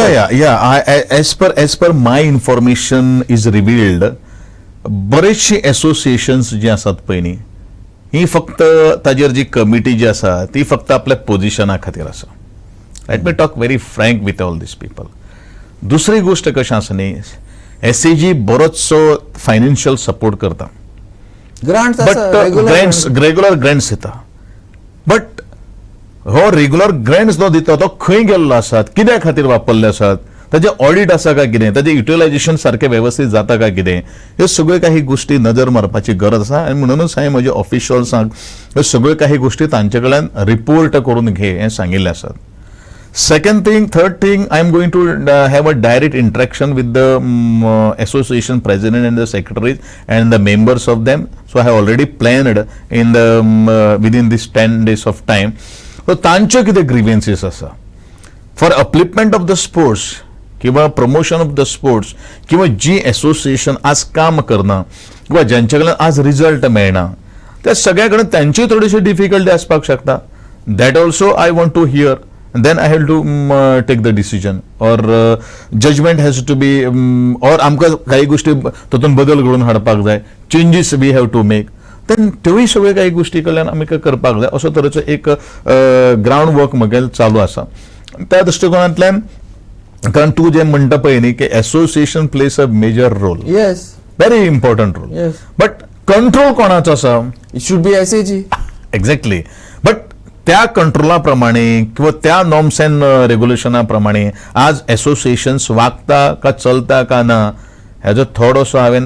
[SPEAKER 2] As per my information is revealed, बरेचशी associations जी आसात पळय न्ही ही फक्त ताजेर जी committee जी आसा ती फक्त आपल्या पोजिशना खातीर आसा. Late me talk very frank with all these people. दुसरी गोष्ट कशें आसा न्ही, SAG बरोचसो फायनान्शियल सपोर्ट करता,
[SPEAKER 1] ग्रांट्स
[SPEAKER 2] रेग्युलर ग्रांट्स दिता, बट हो रेग्युलर ग्रांट्स जो दिता तो खंय गेल्लो आसात, कित्या खातीर वापरले आसात, ताजे ऑडिट आसा काय कितें, ताजे युटिलायझेशन सारखे व्यवस्थित जाता काय कितें, ह्यो सगळ्यो काही गोष्टी नजर मारपाची गरज आसा. आणि म्हणूनच हांवें म्हज्या ऑफिशियल्सांक ह्यो सगळ्यो काही गोष्टी तांचे कडल्यान रिपोर्ट करून घे हें सांगिल्लें आसात. Second thing, third thing, I am going to have a direct interaction with the association president and the secretaries and the members of them. So I have already planned in the within this 10 days of time. So तांच्यो कितें grievances आसा for upliftment of the sports किंवा promotion of the sports किंवा जी association आज काम करना किंवा ज्यांच्या कडल्यान आज रिझल्ट मेळना त्या सगळ्या कडेन त्यांची थोडीशी डिफिकल्टी आसपाक शकता. That also I want to hear. then I have to take the decision or judgment has to be or आमकां काही गोष्टी तातूंत बदल घडोवन हाडपाक जाय, changes we have to make, then त्योय सगळे काही गोष्टी कडल्यान आमी करपाक जाय. असो तरेचो एक ग्राउंड वर्क म्हगेल चालू आसा. त्या दृश्टिकोनांतल्यान कारण तू जे म्हणटा पळय न्ही की association plays a major role,
[SPEAKER 1] yes,
[SPEAKER 2] very important role, but control कोणाचो आसा?
[SPEAKER 1] It should be SAG.
[SPEAKER 2] Exactly. But त्या कंट्रोला प्रमाणे किंवा त्या नॉर्म्स अँड रेग्युलेशना प्रमाणे आज असोसिएशन्स वागता का चलता का ना हेजो थोडोसो हांवें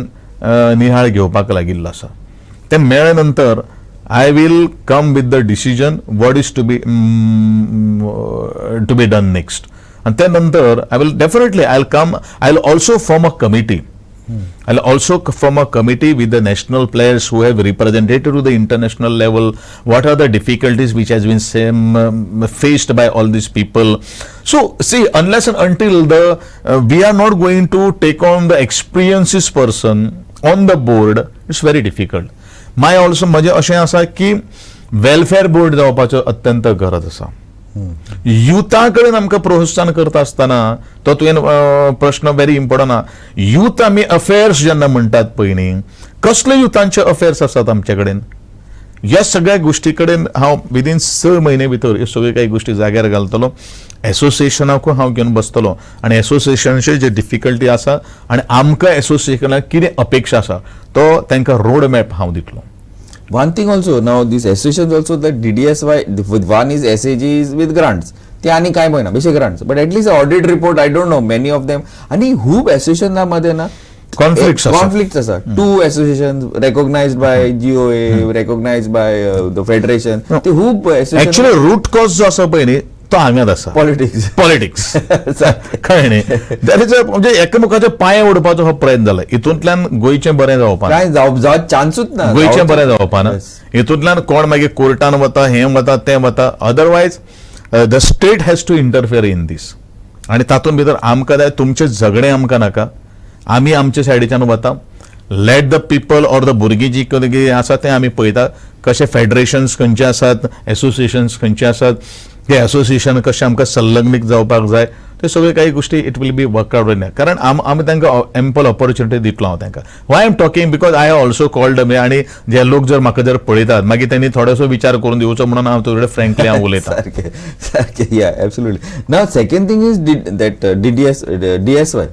[SPEAKER 2] निहाळ घेवपाक लागिल्लो आसा. ते मेळ्ळे नंतर I will come with the decision what is to be done next. आणि त्यानंतर I will definitely I will also form a committee. I'll also form a committee with the national players who have represented to the international level. What are the difficulties which has been faced by all these people? So see, unless and until we are not going to take on the experienced person on the board, it's very difficult. My also म्हजे अशें आसा की welfare board जावपाचो अत्यंत गरज आसा. युथा कडेन आमकां प्रोत्साहन करता आसतना तो तुवें प्रश्न व्हेरी इम्पॉर्टंट आहा. युथ आमी अफेअर्स जेन्ना म्हणटात पळय न्ही, कसले युथांचे अफेअर्स आसात आमचे कडेन, ह्या सगळ्या गोष्टी कडेन हांव विदीन 6 म्हयने भितर ह्यो सगळ्यो काही गोष्टी जाग्यार घालतलो. असोसिएशनाकूय हांव घेवन बसतलो आनी असोसिएशनाचे जे डिफिकल्टी आसा आनी आमकां असोसिएशनाक कितें अपेक्षा आसा तो तांकां रोड मॅप हांव दितलो.
[SPEAKER 1] One thing also, now these associations also, that DDSY, one is SAG is with grants. ते आणि काय म्हणा बेशे grants, but at least audit report, I don't know, many of them. आणि खूप association मध्ये ना conflicts आसा. Two associations recognized by GOA, recognized by the federation. ते खूप association.
[SPEAKER 2] Actually root cause जो आसा पळय न्ही तो हांगाच आसा, पॉलिटिक्स. कळ्ळें न्ही, दॅट इज म्हणजे एकामेकाचे पांय ओडपाचो हो प्रयत्न जाला. हितूंतल्यान गोंयचें बरें जावपा ना,
[SPEAKER 1] जावप चान्सूच ना,
[SPEAKER 2] गोंयचें बरें जावपा ना. हितूंतल्यान कोण मागीर कोर्टान वता, हें वता, तें वता. Otherwise the state has to interfere in this. आनी तातूंत भितर आमकां जाय तुमचें झगडें आमकां नाका. आमी आमचे सायडीच्यान वता. Let the people or the भुरगीं जी कितें आसा तें आमी पळयता. कशे फेडरेशन्स खंयचे आसात, असोसिएशन्स खंयचे आसात, हे असोसिएशन कशें आमकां संलग्नीत जावपाक जाय, ते सगळे काही गोष्टी it will be work out in. कारण आमी तांकां एम्पल ऑपॉर्च्युनिटी दितलो हांव तांकां. Why am talking because I have also called me. आनी जे लोक जर म्हाका जर पळयतात मागीर तांणी थोडोसो विचार करून दिवचो म्हणून हांव तुजे कडेन फ्रँकली हांव उलयतां.
[SPEAKER 1] सारकें, या absolutely. Now second thing is that DSY.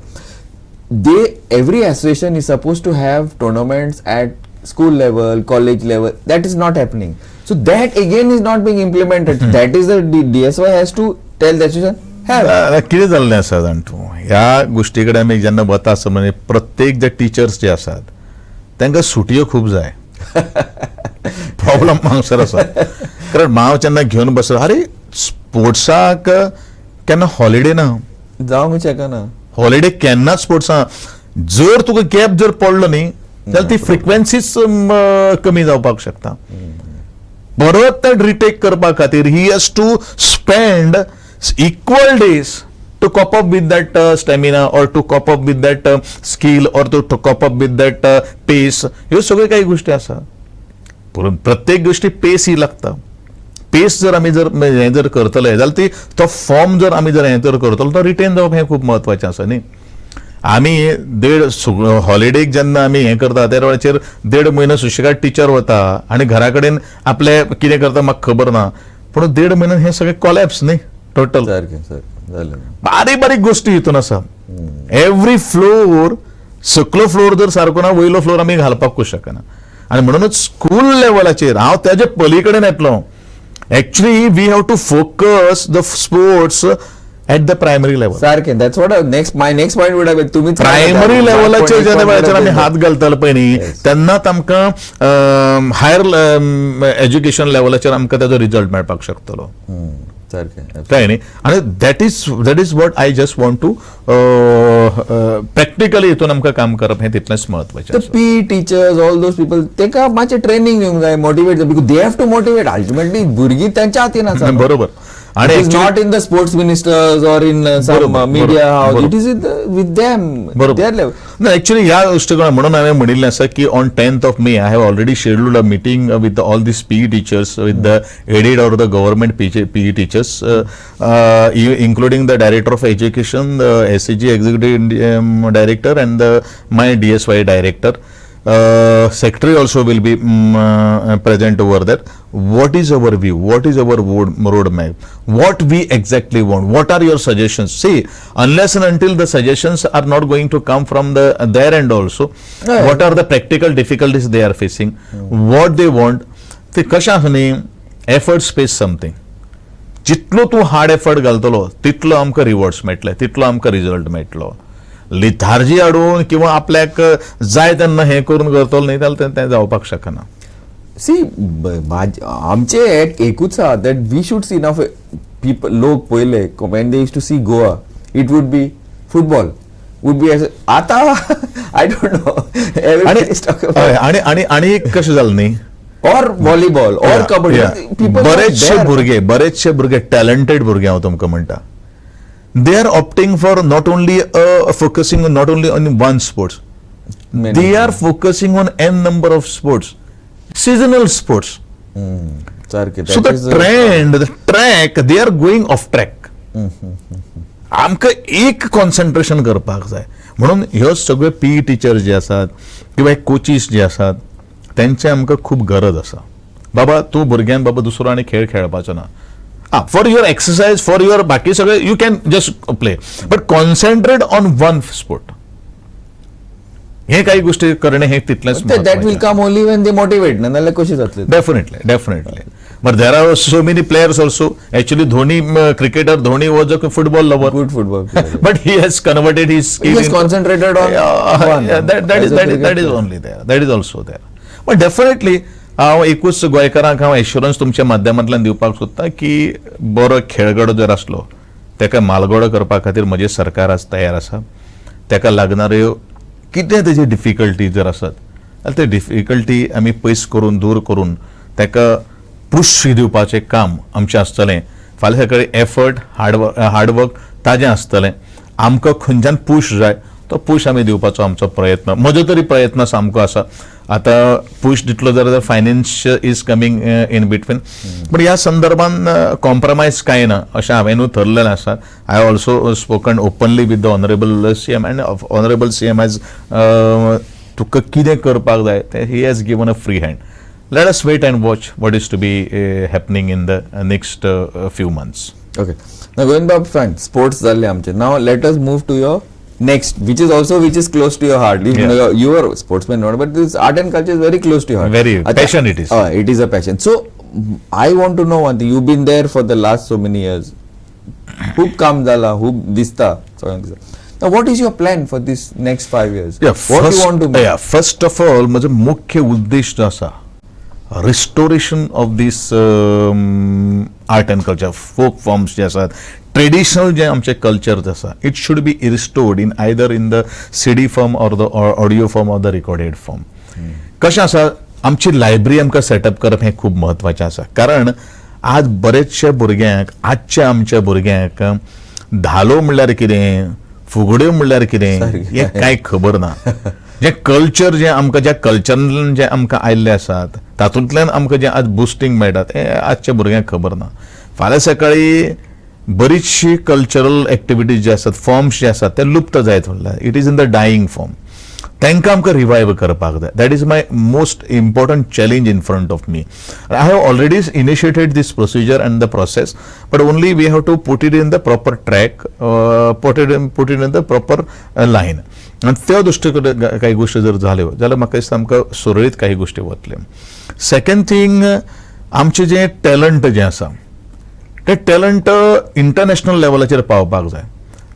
[SPEAKER 1] Every association is supposed to have tournaments at school level, college level, that is not happening. So that again is not being implemented. That is the DSY has to tell that you have.
[SPEAKER 2] कितें जाल्लें आसा जाण तूं, ह्या गोश्टी कडेन आमी जेन्ना वता आसतना म्हणजे प्रत्येक जे टिचर्स जे आसात तांकां सुटयो खूब जाय. प्रॉब्लम हांगसर आसा, कारण हांव जेन्ना घेवन बसता, अरे स्पोर्ट्साक केन्ना हॉलिडे ना,
[SPEAKER 1] जावंक शकना.
[SPEAKER 2] हॉलिडे केन्नाच स्पोर्ट्साक. जर तुका गॅप जर पडलो न्ही जाल्यार ती फ्रिक्वेन्सीच कमी जावपाक शकता. परत ते रिटेक करपा खातीर he has to spend equal days to cope up with that stamina or to cope up with that skill or to cope up with that pace. ह्यो सगळ्यो काही गोष्टी आसा. प्रत्येक गोष्टी पेस ही लागता. पेस जर आमी जर हें जर करतले जाल्यार ती तो फॉर्म जर आमी जर हें जर करतलो तो रिटेन जावप हें खूब महत्वाचें आसा न्ही. आमी हॉलिडेक जेन्ना आमी हें करता त्या वेळाचेर 1.5 म्हयनो सुशेगाद टीचर वता आनी घरा कडेन आपले कितें करता म्हाका खबर ना, पूण 1.5 म्हयन्यान हें सगळें कॉलॅप्स न्ही टोटल. बारीक बारीक गोष्टी हितून आसा. एव्हरी फ्लोर, सकलो फ्लोर जर सारको ना वयलो फ्लोर आमी घालपाकूच शकना. आनी म्हणूनच स्कूल लेवलाचेर हांव तेजे पलीकडेन येतलो. Actually we have to focus the sports at the primary level.
[SPEAKER 1] सारकें. That's what my next point would have been. तुमी
[SPEAKER 2] प्रायमरी लेवलाचेर जेन्ना वेळाचेर आमी हात घालतले पळय न्ही तेन्नाच आमकां हायर एज्युकेशन लेवलाचेर आमकां तेजो रिजल्ट मेळपाक शकतलो. काय न्ही. आणि that is what I just want to practically हितून आमकां काम करप हें तितलेंच महत्वाचें.
[SPEAKER 1] P teachers all those people तेका मातशें ट्रेनिंग दिवंक जाय, motivate because they have to motivate. Ultimately भुरगीं तांच्या हातीन आसा.
[SPEAKER 2] बरोबर.
[SPEAKER 1] And it is not in the sports ministers or in some media house. It is with them, their level.
[SPEAKER 2] No, actually, ह्या गोष्टीकडे म्हणून हांवें म्हणिल्लें आसा की on 10th of May I have already scheduled a meeting with all these PE teachers, with the aided or the government PE teachers, including the director of education, the SCG executive director, and my DSY director. Secretary also will be present over there. What is our view? What is our roadmap? What we exactly want? What are your suggestions? See, unless and until the suggestions are not going to come from their end also, what are the practical difficulties they are facing? What they want? ते कशा न्ही, efforts pays something. जितलो तूं hard effort घालतलो तितलो आमकां rewards मेळटले, तितलो आमकां रिजल्ट मेळटलो. लिथार्जी हाडून किंवा आपल्याक जाय तेन्ना हें करून करतलो न्ही जाल्यार तें जावपाक शकना.
[SPEAKER 1] सी आमचे एकूच आहा that we should see now people. लोक पयले when they use to see Goa it would be football would be आतां आय डोंट नो.
[SPEAKER 2] आणि कशें जालें न्ही,
[SPEAKER 1] और व्हॉलीबॉल और कबड्डी.
[SPEAKER 2] बरेचशे भुरगे टॅलंटेड भुरगे हांव तुमकां म्हणटा. They are opting for not only focusing on not only on one sports, they are focusing on n number of sports, seasonal sports. So the trend, the track, they are going off track. आमकां एक concentration करपाक जाय. म्हणून ह्यो सगळे PE teachers जे आसात किंवा कोचीस जे आसात तेंचे आमकां खूब गरज आसा. बाबा तूं भुरग्यान बाबा दुसरो आनी खेळ खेळपाचो ना. For your exercise, for your बाकी सगळे you can just play, but concentrate on one sport. हे काही गोष्टी करणे हे तितलेंच.
[SPEAKER 1] That will come only when they motivate. नाजाल्यार कशें जातलें.
[SPEAKER 2] Definitely. But there are so many players also. Actually Dhoni, cricketer Dhoni was a football lover.
[SPEAKER 1] Good football.
[SPEAKER 2] But he has converted his skill.
[SPEAKER 1] He has concentrated on
[SPEAKER 2] that is only there. That is also there. But definitely हांव एकूच गोंयकारांक हांव assurance तुमच्या माध्यमांतल्यान दिवपाक सोदतां की बरो खेळगडो जर आसलो ताका मालगडो करपा खातीर म्हजें सरकार आज तयार आसा. ताका लागणाऱ्यो कितें तेजी डिफिकल्टी जर आसत जाल्यार ते डिफिकल्टी आमी पयस करून दूर करून ताका पुश दिवपाचें काम आमचें आसतलें. फाल्यां सकाळी एफर्ट हार्डवर्क ताजें आसतलें. आमकां खंयच्यान पुश जाय तो पुश आमी दिवपाचो आमचो प्रयत्न, म्हजो तरी प्रयत्न सामको आसा. आता पुश दितलो जाल्यार finance is coming in between. पण ह्या संदर्भान कॉम्प्रमायज कांय ना अशें हांवेनूय थरलेलें आसा. I have also spoken openly with the honourable CM and honourable CM as तुका कितें करपाक जाय तें he has given a free hand. Let us wait and watch what is to be happening in the next few months.
[SPEAKER 1] Okay. Now Govind Babu, fine. Sports जाल्ले आमचे. Now let us move to your next, which is close to your heart. You are a sportsman, not, but this art and culture is very close to your heart.
[SPEAKER 2] Very passion it is.
[SPEAKER 1] It is a passion. So I want to know one thing. You've been there for the last so many years. खूप काम झाला, खूप दिसता. Now what is your plan for this next 5 years? What you want to make?
[SPEAKER 2] First of all, माझं मुख्य उद्देश जो असा, restoration of this art and culture, folk forms जे असतात, ट्रेडिशनल जे आमचे कल्चर असा, it should be restored in either in the CD form or the audio form or the recorded form. कशें आसा, आमची लायब्ररी आमकां सेटअप करप हें खूब महत्वाचें आसा, कारण आज बरेचशे भुरग्यांक, आजच्या आमच्या भुरग्यांक धालो म्हणल्यार कितें, फुगड्यो म्हणल्यार कितें हें कांय खबर ना. जे कल्चर जे आमकां, ज्या कल्चरान जे आमकां आयिल्ले आसात, तातूंतल्यान आमकां जे आज बुस्टिंग मेळटात हें आजच्या भुरग्यांक खबर ना. फाल्यां सकाळी बरीचशी कल्चरल एक्टिविटीज जे आसात, फॉर्म्स जे आसात ते लुप्त जायत वयल्यात. It is in the dying form. तांकां आमकां रिवायव करपाक जाय. That is my most important challenge in front of me. I have already initiated this procedure and the process, but only we have to put it in the proper track, put it in the proper line. आनी त्या दृश्टीन काही गोष्टी जर जाल्यो जाल्यार म्हाका दिसता आमकां सुरळीत काही गोष्टी वतल्यो. सेकंड थिंग, आमचें जें टॅलंट जें आसा ते टॅलंट इंटरनॅशनल लेवलाचेर पावपाक जाय.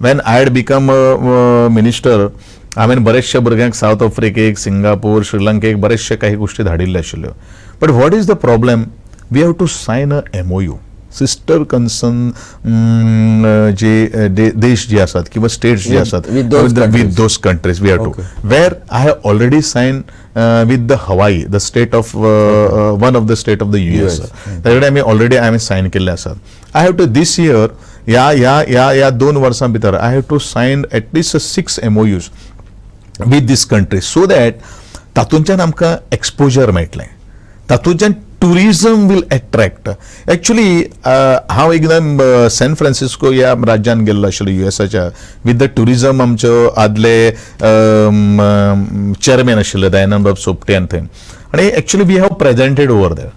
[SPEAKER 2] When I had become minister, हांवें बरेचशे भुरग्यांक सावथ आफ्रिकेक, सिंगापूर, श्रीलंकेक बरेचशे काही गोष्टी धाडिल्ल्यो आशिल्ल्यो. But what is the problem? We have to sign a MOU, sister concern जे देश जे आसात किंवा स्टेट्स जे आसात with those countries. We have to, where I have already sign with the Hawaii, the state of one of the state of the US. त्या कडेन आमी ऑलरेडी हांवें सायन केल्ले आसात. I have to this year, ह्या 2 वर्सां भितर I have to Sion at least 6 MOUs with this country, so that तातूंतल्यान आमकां एक्सपोजर मेळटलें, तातूंतल्यान टुरिजम वील अट्रॅक्ट. एक्चुली हांव एकदां सॅन फ्रान्सिस्को ह्या राज्यान गेल्लो आशिल्लो USच्या विथ द टुरिजम. आमच्यो आदले चेअरमॅन आशिल्ले दयानंद बाब सोपटे थंय, आनी actually we have presented over there.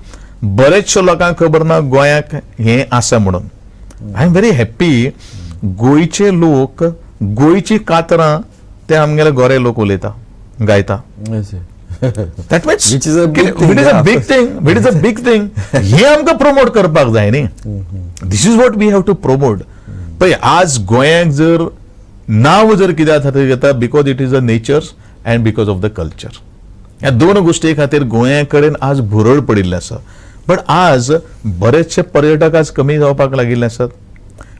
[SPEAKER 2] बरेचशे लोकांक खबर ना गोंयाक हें आसा म्हणून. I am very happy. गोंयचे लोक, गोंयची कातरां ते आमगेले गोरे लोक उलयता, गायता. That means
[SPEAKER 1] which is a big thing.
[SPEAKER 2] हे आमकां प्रमोट करपाक जाय न्ही. This is what we have to promote. पळय, आज गोंयाक जर नांव जर कित्याक खातीर घेता, because it is a natures and because of the culture. ह्या 2 गोश्टी खातीर गोंया कडेन आज भुरळ पडिल्ली आसा. बट आज बरेचशे पर्यटक आज कमी जावपाक लागिल्ले आसात.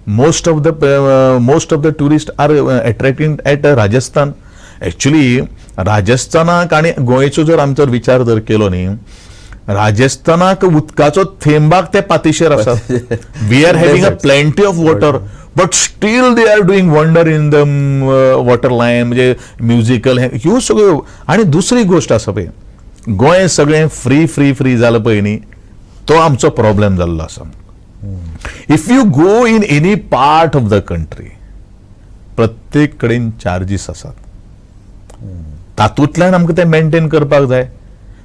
[SPEAKER 2] most of the tourists are attracting at Rajasthan. Actually, राजस्थानाक आणि गोंयचो जर आमचो विचार जर केलो न्ही, राजस्थानाक उदकाचो थेंबाक ते पातीशेर आसात. We are having a plenty of water, but still they are doing wonder in the water line, म्हणजे म्युझिकल ह्यो सगळ्यो. आणि दुसरी गोष्ट आसा पळय, गोंय सगळें फ्री जालें पळय न्ही, तो आमचो प्रॉब्लेम जाल्लो आसा. If you go in any part of the country, प्रत्येक कडेन चार्जीस आसात. तातूंतल्यान आमकां ते मेंटेन करपाक जाय.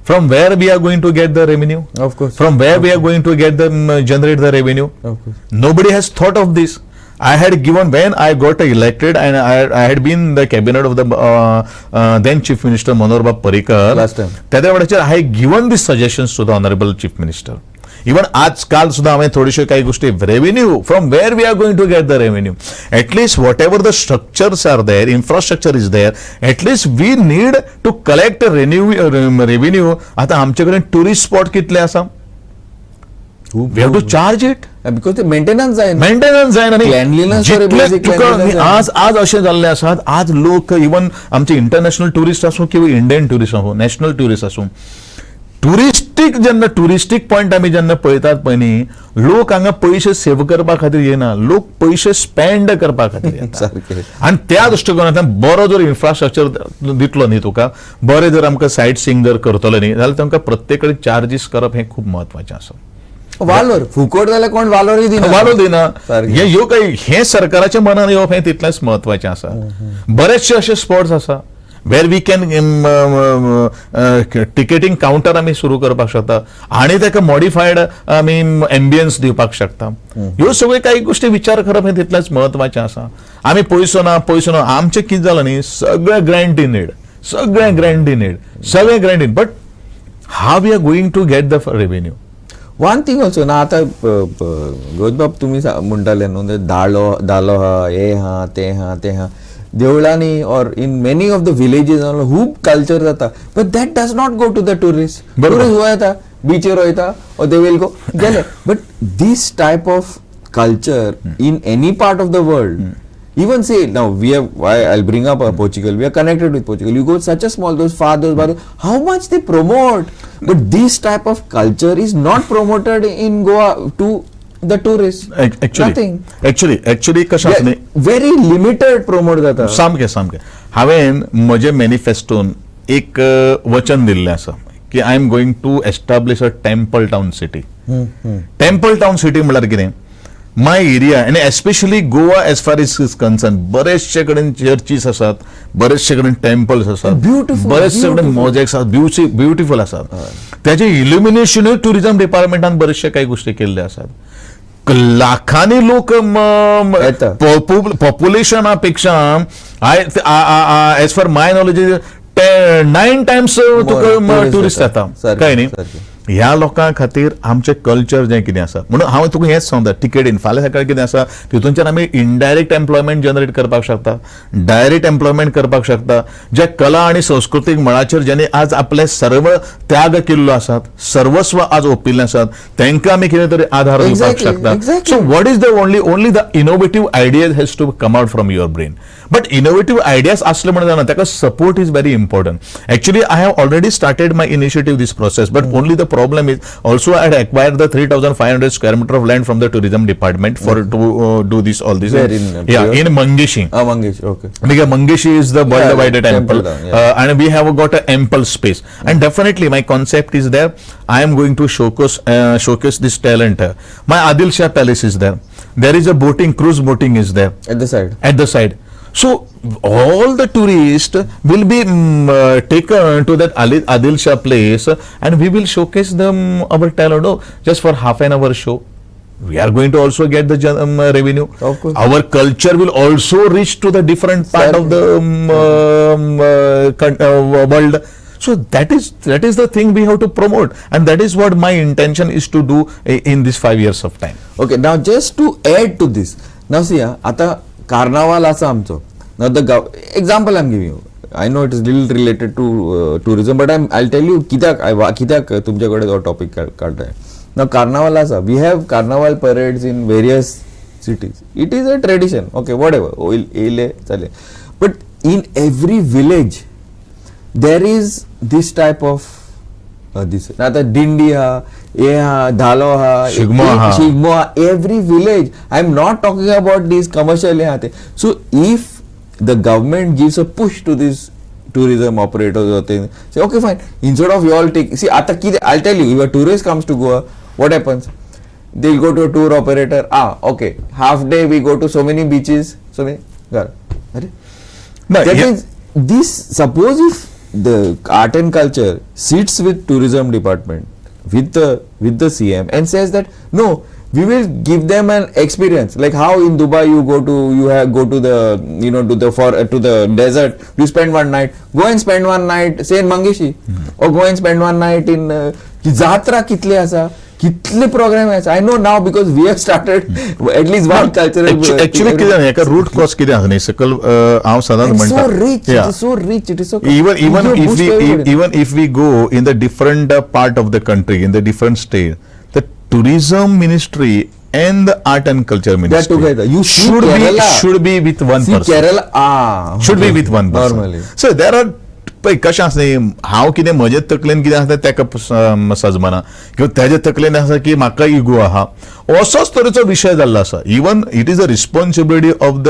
[SPEAKER 2] From where we are going to get the revenue?
[SPEAKER 1] Of course.
[SPEAKER 2] From where we are going to get the generate the revenue?
[SPEAKER 1] Of course.
[SPEAKER 2] Nobody has thought of this. I had given, when I got elected, and I had been the cabinet of the then Chief Minister Manohar Parrikar.
[SPEAKER 1] Last time.
[SPEAKER 2] त्या वेळाचेर I had given these suggestions to the Honorable Chief Minister. Even आजकाल सुद्धा आम्ही थोडीशे काही गोष्टी, revenue, from where we are going to get the revenue. At least whatever the structures are there, infrastructure is there, at least we need to collect revenue. आता आमच्याकडे tourist spot कितले आसा, we have to charge it,
[SPEAKER 1] because ते maintenance जायना.
[SPEAKER 2] आज असे जाल्ले आसात. आज लोक, इवन आमचे इंटरनॅशनल टुरिस्ट आसूं किंवा इंडियन टुरिस्ट आसूं, नॅशनल टुरिस्ट आसूं, टुरिस्टीक पॉइंट आम्ही जेन्ना पळयतात पळय न्ही, लोक हांगा पयशे सेव करपा खातीर येना, लोक पयशे स्पेंड करपा खातीर येतात. आनी त्या दृश्टिकोनांतल्यान बरो जर इन्फ्रास्ट्रक्चर दितलो न्ही तुका, बरें जर आमकां सायट सीइंग जर करतलो न्ही, जाल्यार तांकां प्रत्येक कडेन चार्जीस करप हें खूब म्हत्वाचें आसा.
[SPEAKER 1] वालोर फुकट जाल्यार कोण वालोरय दिना.
[SPEAKER 2] वालोर दिना. ह्यो काही हें सरकाराच्या मनान येवप हें तितलेंच म्हत्वाचें आसा. बरेचशे अशे स्पॉट्स आसा वेर वी कॅन टिकेटींग काउंटर आमी सुरू करपाक शकता आणि ताका मॉडिफायड आमी एम्बियन्स दिवपाक शकता. ह्यो सगळ्यो काही गोष्टी विचार करप हे तितलेंच म्हत्वाचें आसा. आमी पयसो ना आमचें कितें जालां न्ही, सगळें ग्रँटीनेड, सगळें ग्रँटीन, but how we are going to get the revenue.
[SPEAKER 1] One thing also ना, आता गोविंद बाब तुम्ही म्हणटाले न्हू, धालो हा, हे हा, ते हा, ते हा, देवळांनी और in many of the villages खूब कल्चर जाता, but that does not go to the tourist. Tourist हो येता, बीचेर वयता, और दे विल गो गेले. But this type of culture in any part of the world, even say now we have, I'll bring up Portugal, we are connected with Portugal, you go such a small, those fathers, how much they promote, but this type of culture is not promoted in Goa to the tourists.
[SPEAKER 2] Actually कशें आसा न्ही,
[SPEAKER 1] very limited promote जाता.
[SPEAKER 2] सामकें हांवें म्हजे मॅनिफेस्टोन एक वचन दिल्लें आसा की I am going to establish a temple town city. Temple town city म्हळ्यार कितें, my area and especially Goa as far is concern, बरेचशे कडेन चर्चीस आसात, बरेचशे कडेन टेम्पल्स आसात, बरेचशे कडेन मॉजेक्स आसात, ब्युटिफूल आसात. त्याचे इल्युमिनेशनूय टुरिझम डिपार्टमेंटान बरेचशे काही गोष्टी केल्ले आसात. लाखांनी लोक पॉप्युलेशनापेक्षा एज फार माय नॉलेज 9 times तुका टुरिस्ट येता काय न्ही. ह्या लोकां खातीर आमचें कल्चर जें कितें आसा, म्हणून हांव तुका हेंच सांगता, टिकेटीन फाल्यां सकाळी कितें आसा तितूनच्यान आमी इनडायरेक्ट एम्प्लॉयमेंट जनरेट करपाक शकता, डायरेक्ट एम्प्लॉयमेंट करपाक शकता. जे कला आणि सांस्कृतीक मळाचेर जेणे आज आपले सर्व त्याग केल्लो आसात, सर्वस्व आज ओंपिल्लें आसात, तांकां आमी कितें तरी आधार दिवपाक शकता. So what is the only the innovative ideas has to come out from your brain. But innovative ideas असले म्हणून जाणा, ताका support is very important. Actually I have already started my initiative this process, but only the problem is also I had acquired the 3,500 square meter of land from the tourism department for to do this all this. In Mangeshi.
[SPEAKER 1] Mangeshi, okay.
[SPEAKER 2] Because Mangeshi is the worldwide temple, and we have got an ample space, and definitely my concept is there. I am going to showcase this talent. My Adil Shah Palace is there. There is a cruise boating is there at the side. So all the tourists will be taken to that Adil Shah place, and we will showcase them our talent. Just for half an hour show, we are going to also get the revenue.
[SPEAKER 1] Of course.
[SPEAKER 2] Our culture will also reach to the different part of the world. So that is the thing we have to promote, and that is what my intention is to do in this 5 years of time.
[SPEAKER 1] Okay, now just to add to this, now see, आता कार्नावाल आसा आमचो. Now the example I'm giving you, I know it is little related to tourism, but I'll tell you कित्याक तुमच्याकडे तो topic काढताय. Now carnival आसा, we have carnival parades in various cities. It is a tradition, okay, whatever, येले चले. But in every village there is this type of this. आता दिंडी हा, हे हा, धालो हा, शिगमो हा, every village. I'm not talking about these commercial हे ते. So if the government gives a push to these tourism operators or things, say okay fine, instead of you all take, see आता किती, I'll tell you, if a tourist comes to Goa, what happens, they'll go to a tour operator, okay, half day we go to so many beaches, so many, that means this, suppose if the art and culture sits with tourism department with the CM and says that no, we will give them an experience, like how in Dubai you go to the to the desert, you spend one night, go and spend one night say in Mangeshi, or go and spend one night in Jatra कितले आसा, कितले programme आसा. I know now because we have started at least one cultural.
[SPEAKER 2] Actually कितें जालें, एका route cause कितें आसा न्ही, सकल हांव सदांच म्हणटा,
[SPEAKER 1] so rich, it is so
[SPEAKER 2] even if we go in the different part of the country, in the different state, the tourism ministry and the art and culture ministry
[SPEAKER 1] together. You
[SPEAKER 2] should be with one person.
[SPEAKER 1] Kerala
[SPEAKER 2] should be with one person.
[SPEAKER 1] Normally.
[SPEAKER 2] So there are कशें आसा न्ही, हांव कितें म्हजे तकलेन कितें आसा ताका सजमना, किंवा तेजे तकलेन आसा की म्हाका इगो आहा, असोच तरेचो विशय जाल्लो आसा. Even it is a responsibility of the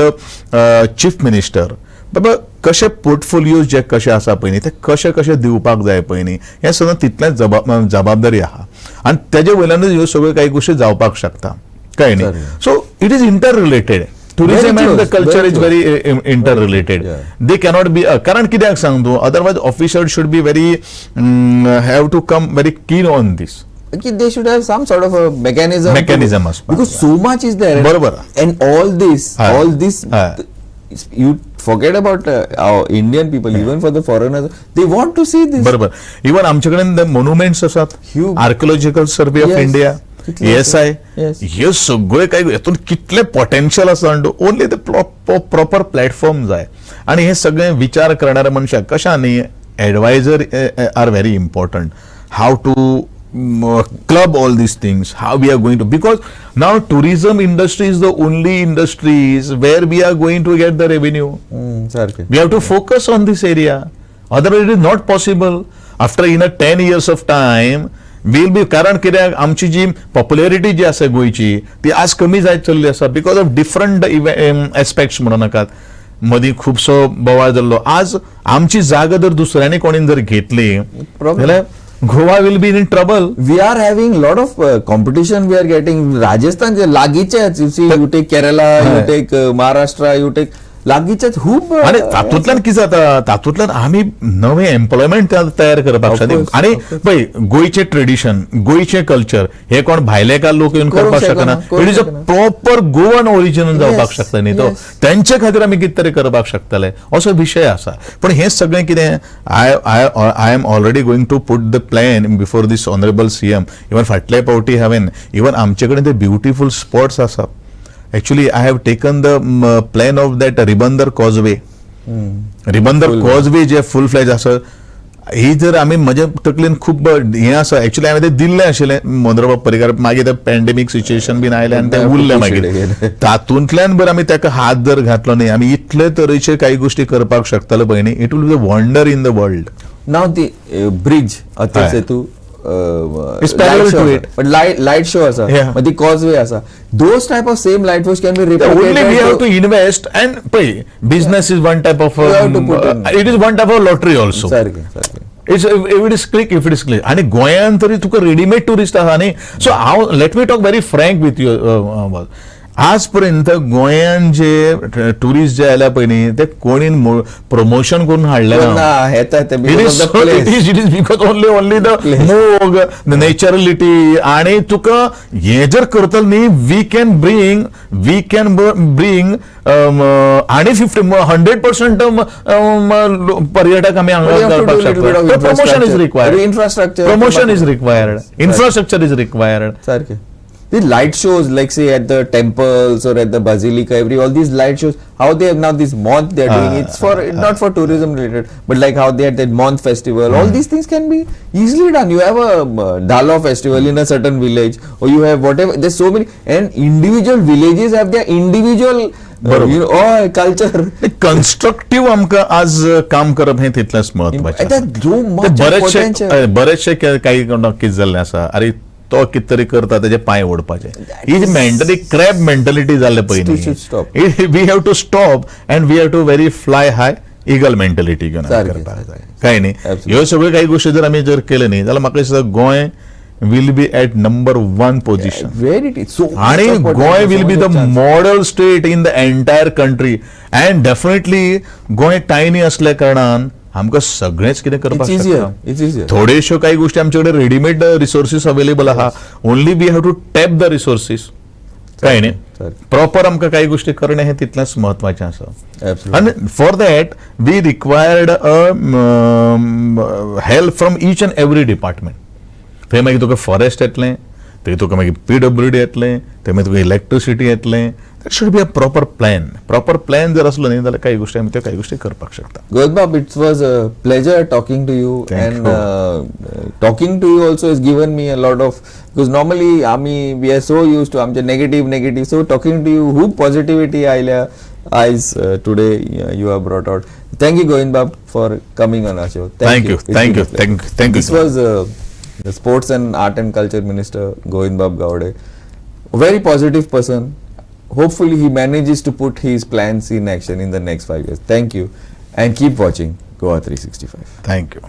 [SPEAKER 2] chief minister. बाबा कशे पोर्टफोलियोज जे कशे आसा पळय न्ही, ते कशे दिवपाक जाय पळय न्ही, हें सगळें तितलेंच जबाबदारी आहा, आनी तेजे वयल्यानूच ह्यो सगळ्यो काही गोश्टी जावपाक शकता काय न्ही. So it is inter related. tourism
[SPEAKER 1] Very
[SPEAKER 2] and the
[SPEAKER 1] close,
[SPEAKER 2] culture
[SPEAKER 1] very
[SPEAKER 2] is
[SPEAKER 1] close.
[SPEAKER 2] very interrelated.
[SPEAKER 1] Yeah.
[SPEAKER 2] They cannot be कारण कित्याक सांगतो, otherwise officials should be very have to come very keen on this.
[SPEAKER 1] Okay, they should have some sort of a mechanism.
[SPEAKER 2] Mechanism असणार.
[SPEAKER 1] Because so much is there.
[SPEAKER 2] बरोबर.
[SPEAKER 1] And all this,
[SPEAKER 2] हा.
[SPEAKER 1] हा. You forget about our Indian people, even for the foreigners, they want to see this.
[SPEAKER 2] बरोबर. Even आमच्याकडे monuments असतात,
[SPEAKER 1] Huge.
[SPEAKER 2] Archaeological survey of
[SPEAKER 1] Yes.
[SPEAKER 2] India,
[SPEAKER 1] कितले
[SPEAKER 2] ESI,
[SPEAKER 1] Yes.
[SPEAKER 2] हे सगळे काही यातून कितले पोटेन्शियल असतात. ओनली द प्रॉपर प्लॅटफॉर्म्स आहे आणि हे सगळे विचार करणारे मनशाक कशाने adviser are very important. How to club all these things, how we are going to, because now tourism industry is the only industries where we are going to get the revenue.
[SPEAKER 1] Sarke.
[SPEAKER 2] We have to focus on this area, otherwise it is not possible. After in a 10 years of time we'll be, कारण कित्याक आमची जी popularity जी आसा गोयची ती आज कमी जायत चल्ली आसा because of different aspects म्हणू नाकात. मदीं खुबसो बोवाळ जाल्लो. आज आमची जागा जर दुसऱ्यांनी कोणी जर घेतली जाल्यार Goa will be in trouble.
[SPEAKER 1] We are having a lot of competition we are getting. Rajasthan, लागीचेच. You see, you take Kerala, you take Maharashtra, you take लागीचेच खूप.
[SPEAKER 2] आणि तातूंतल्यान कितें जाता, तातूंतल्यान आमी नवे एम्प्लॉयमेंट तयार करपाक शकता. आणि पळय गोयचे ट्रेडिशन, गोयचे कल्चर हे कोण भायले काय लोक येवन करपाक शकना. It is a proper Goan origin जावपाक शकता न्ही तो. तेंचे खातीर आमी कितें तरी करपाक शकतले असो विशय आसा. पण हे सगळें कितें I am already going to put the plan before these honourable CM. Even फाटल्या फावटी हांवें इवन आमचे कडेन ते ब्युटिफूल स्पॉट्स आसा. Actually, I have taken the plan of that Ribandar Causeway. Ribandar Causeway जे फुल फ्लॅज आसा, ही जर आमी म्हज्या तकलेन खूब हें आसा. एक्चुअली हांवें तें दिल्लें आशिल्लें मोंद्रबाब परिकार. मागीर तें पॅन्डेमीक सिच्युएशन बीन आयलें आनी तें उरलें मागीर. तातूंतल्यान जर आमी ताका हात जर घातलो न्ही, आमी इतले तरेचे काही गोश्टी करपाक शकतले पळय न्ही. It will be a wonder in the world.
[SPEAKER 1] Now the bridge, Atal Setu.
[SPEAKER 2] It's parallel to it.
[SPEAKER 1] But light show asa.
[SPEAKER 2] Yeah.
[SPEAKER 1] But the causeway asa. Those type of same light shows can be replicated.
[SPEAKER 2] Only we have to invest and pay. Business is one type of
[SPEAKER 1] You have to put in.
[SPEAKER 2] it is one type of lottery also.
[SPEAKER 1] Sarke.
[SPEAKER 2] It's if it is click, if it is click. आणि गोंयान तरी तुका readymade tourist आहा न्ही. So हांव late me talk very frank with you. आज पर्यंत गोंयान जे टुरिस्ट जे आयल्या पळय न्ही, ते कोणी प्रमोशन करून हाडले ना.
[SPEAKER 1] It
[SPEAKER 2] It is because only the मोग, the naturality, आणि तुका हे जर करतल न्ही, we can bring आणि 100% पर्यटक आम्ही हांगा करपाक शकता. Promotion is required. Promotion is required. Infrastructure is required.
[SPEAKER 1] Sarke. The light shows, like say at the temples or at the basilica, all these light shows, how they have now this month they are doing. It's for not for tourism related, but like how they had that month festival. All these things can be easily done. You have a Dalo festival in a certain village, or you have whatever. There's so many, and individual villages have their individual. Culture
[SPEAKER 2] constructive आमकां आज काम करप हें तितलेंच म्हत्वाचें. बरेचशे काही कितें जाल्लें आसा, अरे तो कितें तरी करता तेजे पांय ओडपाचे. ही मेंटली क्रॅब मेंटलिटी जाल्ले पळय. We have to stop and we have to very fly high eagle mentality घेवन करपाक जाय. काय न्ही, ह्यो सगळ्यो काही गोश्टी जर आमी जर केल्यो न्ही जाल्यार म्हाका दिसता Goa will be at number 1 position. आणि Goa will be the model state in the entire country. And definitely Goa tiny असल्या कारणान आमकां सगळेंच कितें करपाक शकता. थोड्योश्यो काही गोष्टी आमचे कडेन रेडीमेड रिसोर्सीस अवेलेबल आहा. Only we have to tap the resources. काय न्ही, प्रॉपर आमकां काही गोष्टी करणें हें तितलेंच म्हत्वाचें आसा. आनी for that we required help from each and every department. थंय मागीर तुका फॉरेस्ट येतलें, थंय तुका मागीर PWD येतलें, थंय मागीर तुका इलेक्ट्रिसिटी येतलें. That should be a proper plan. Proper plan जर असलो न्ही जाल्यार काही गोश्टी आमी त्यो काही गोश्टी करपाक शकता.
[SPEAKER 1] Govind Bab, it was a pleasure talking to you.
[SPEAKER 2] Thank
[SPEAKER 1] and talking to you also has given me a lot of, because normally we are so used to आमचे negative. So talking to you, who positivity eyes today you have brought out. Thank you, Govind Bab, for coming on our show.
[SPEAKER 2] Thank you.
[SPEAKER 1] This was the Sports and Art and Culture Minister, Govind Bab Gaude. A very positive person. Hopefully he manages to put his plans in action in the next 5 years. Thank you, and keep watching Goa 365.
[SPEAKER 2] Thank you.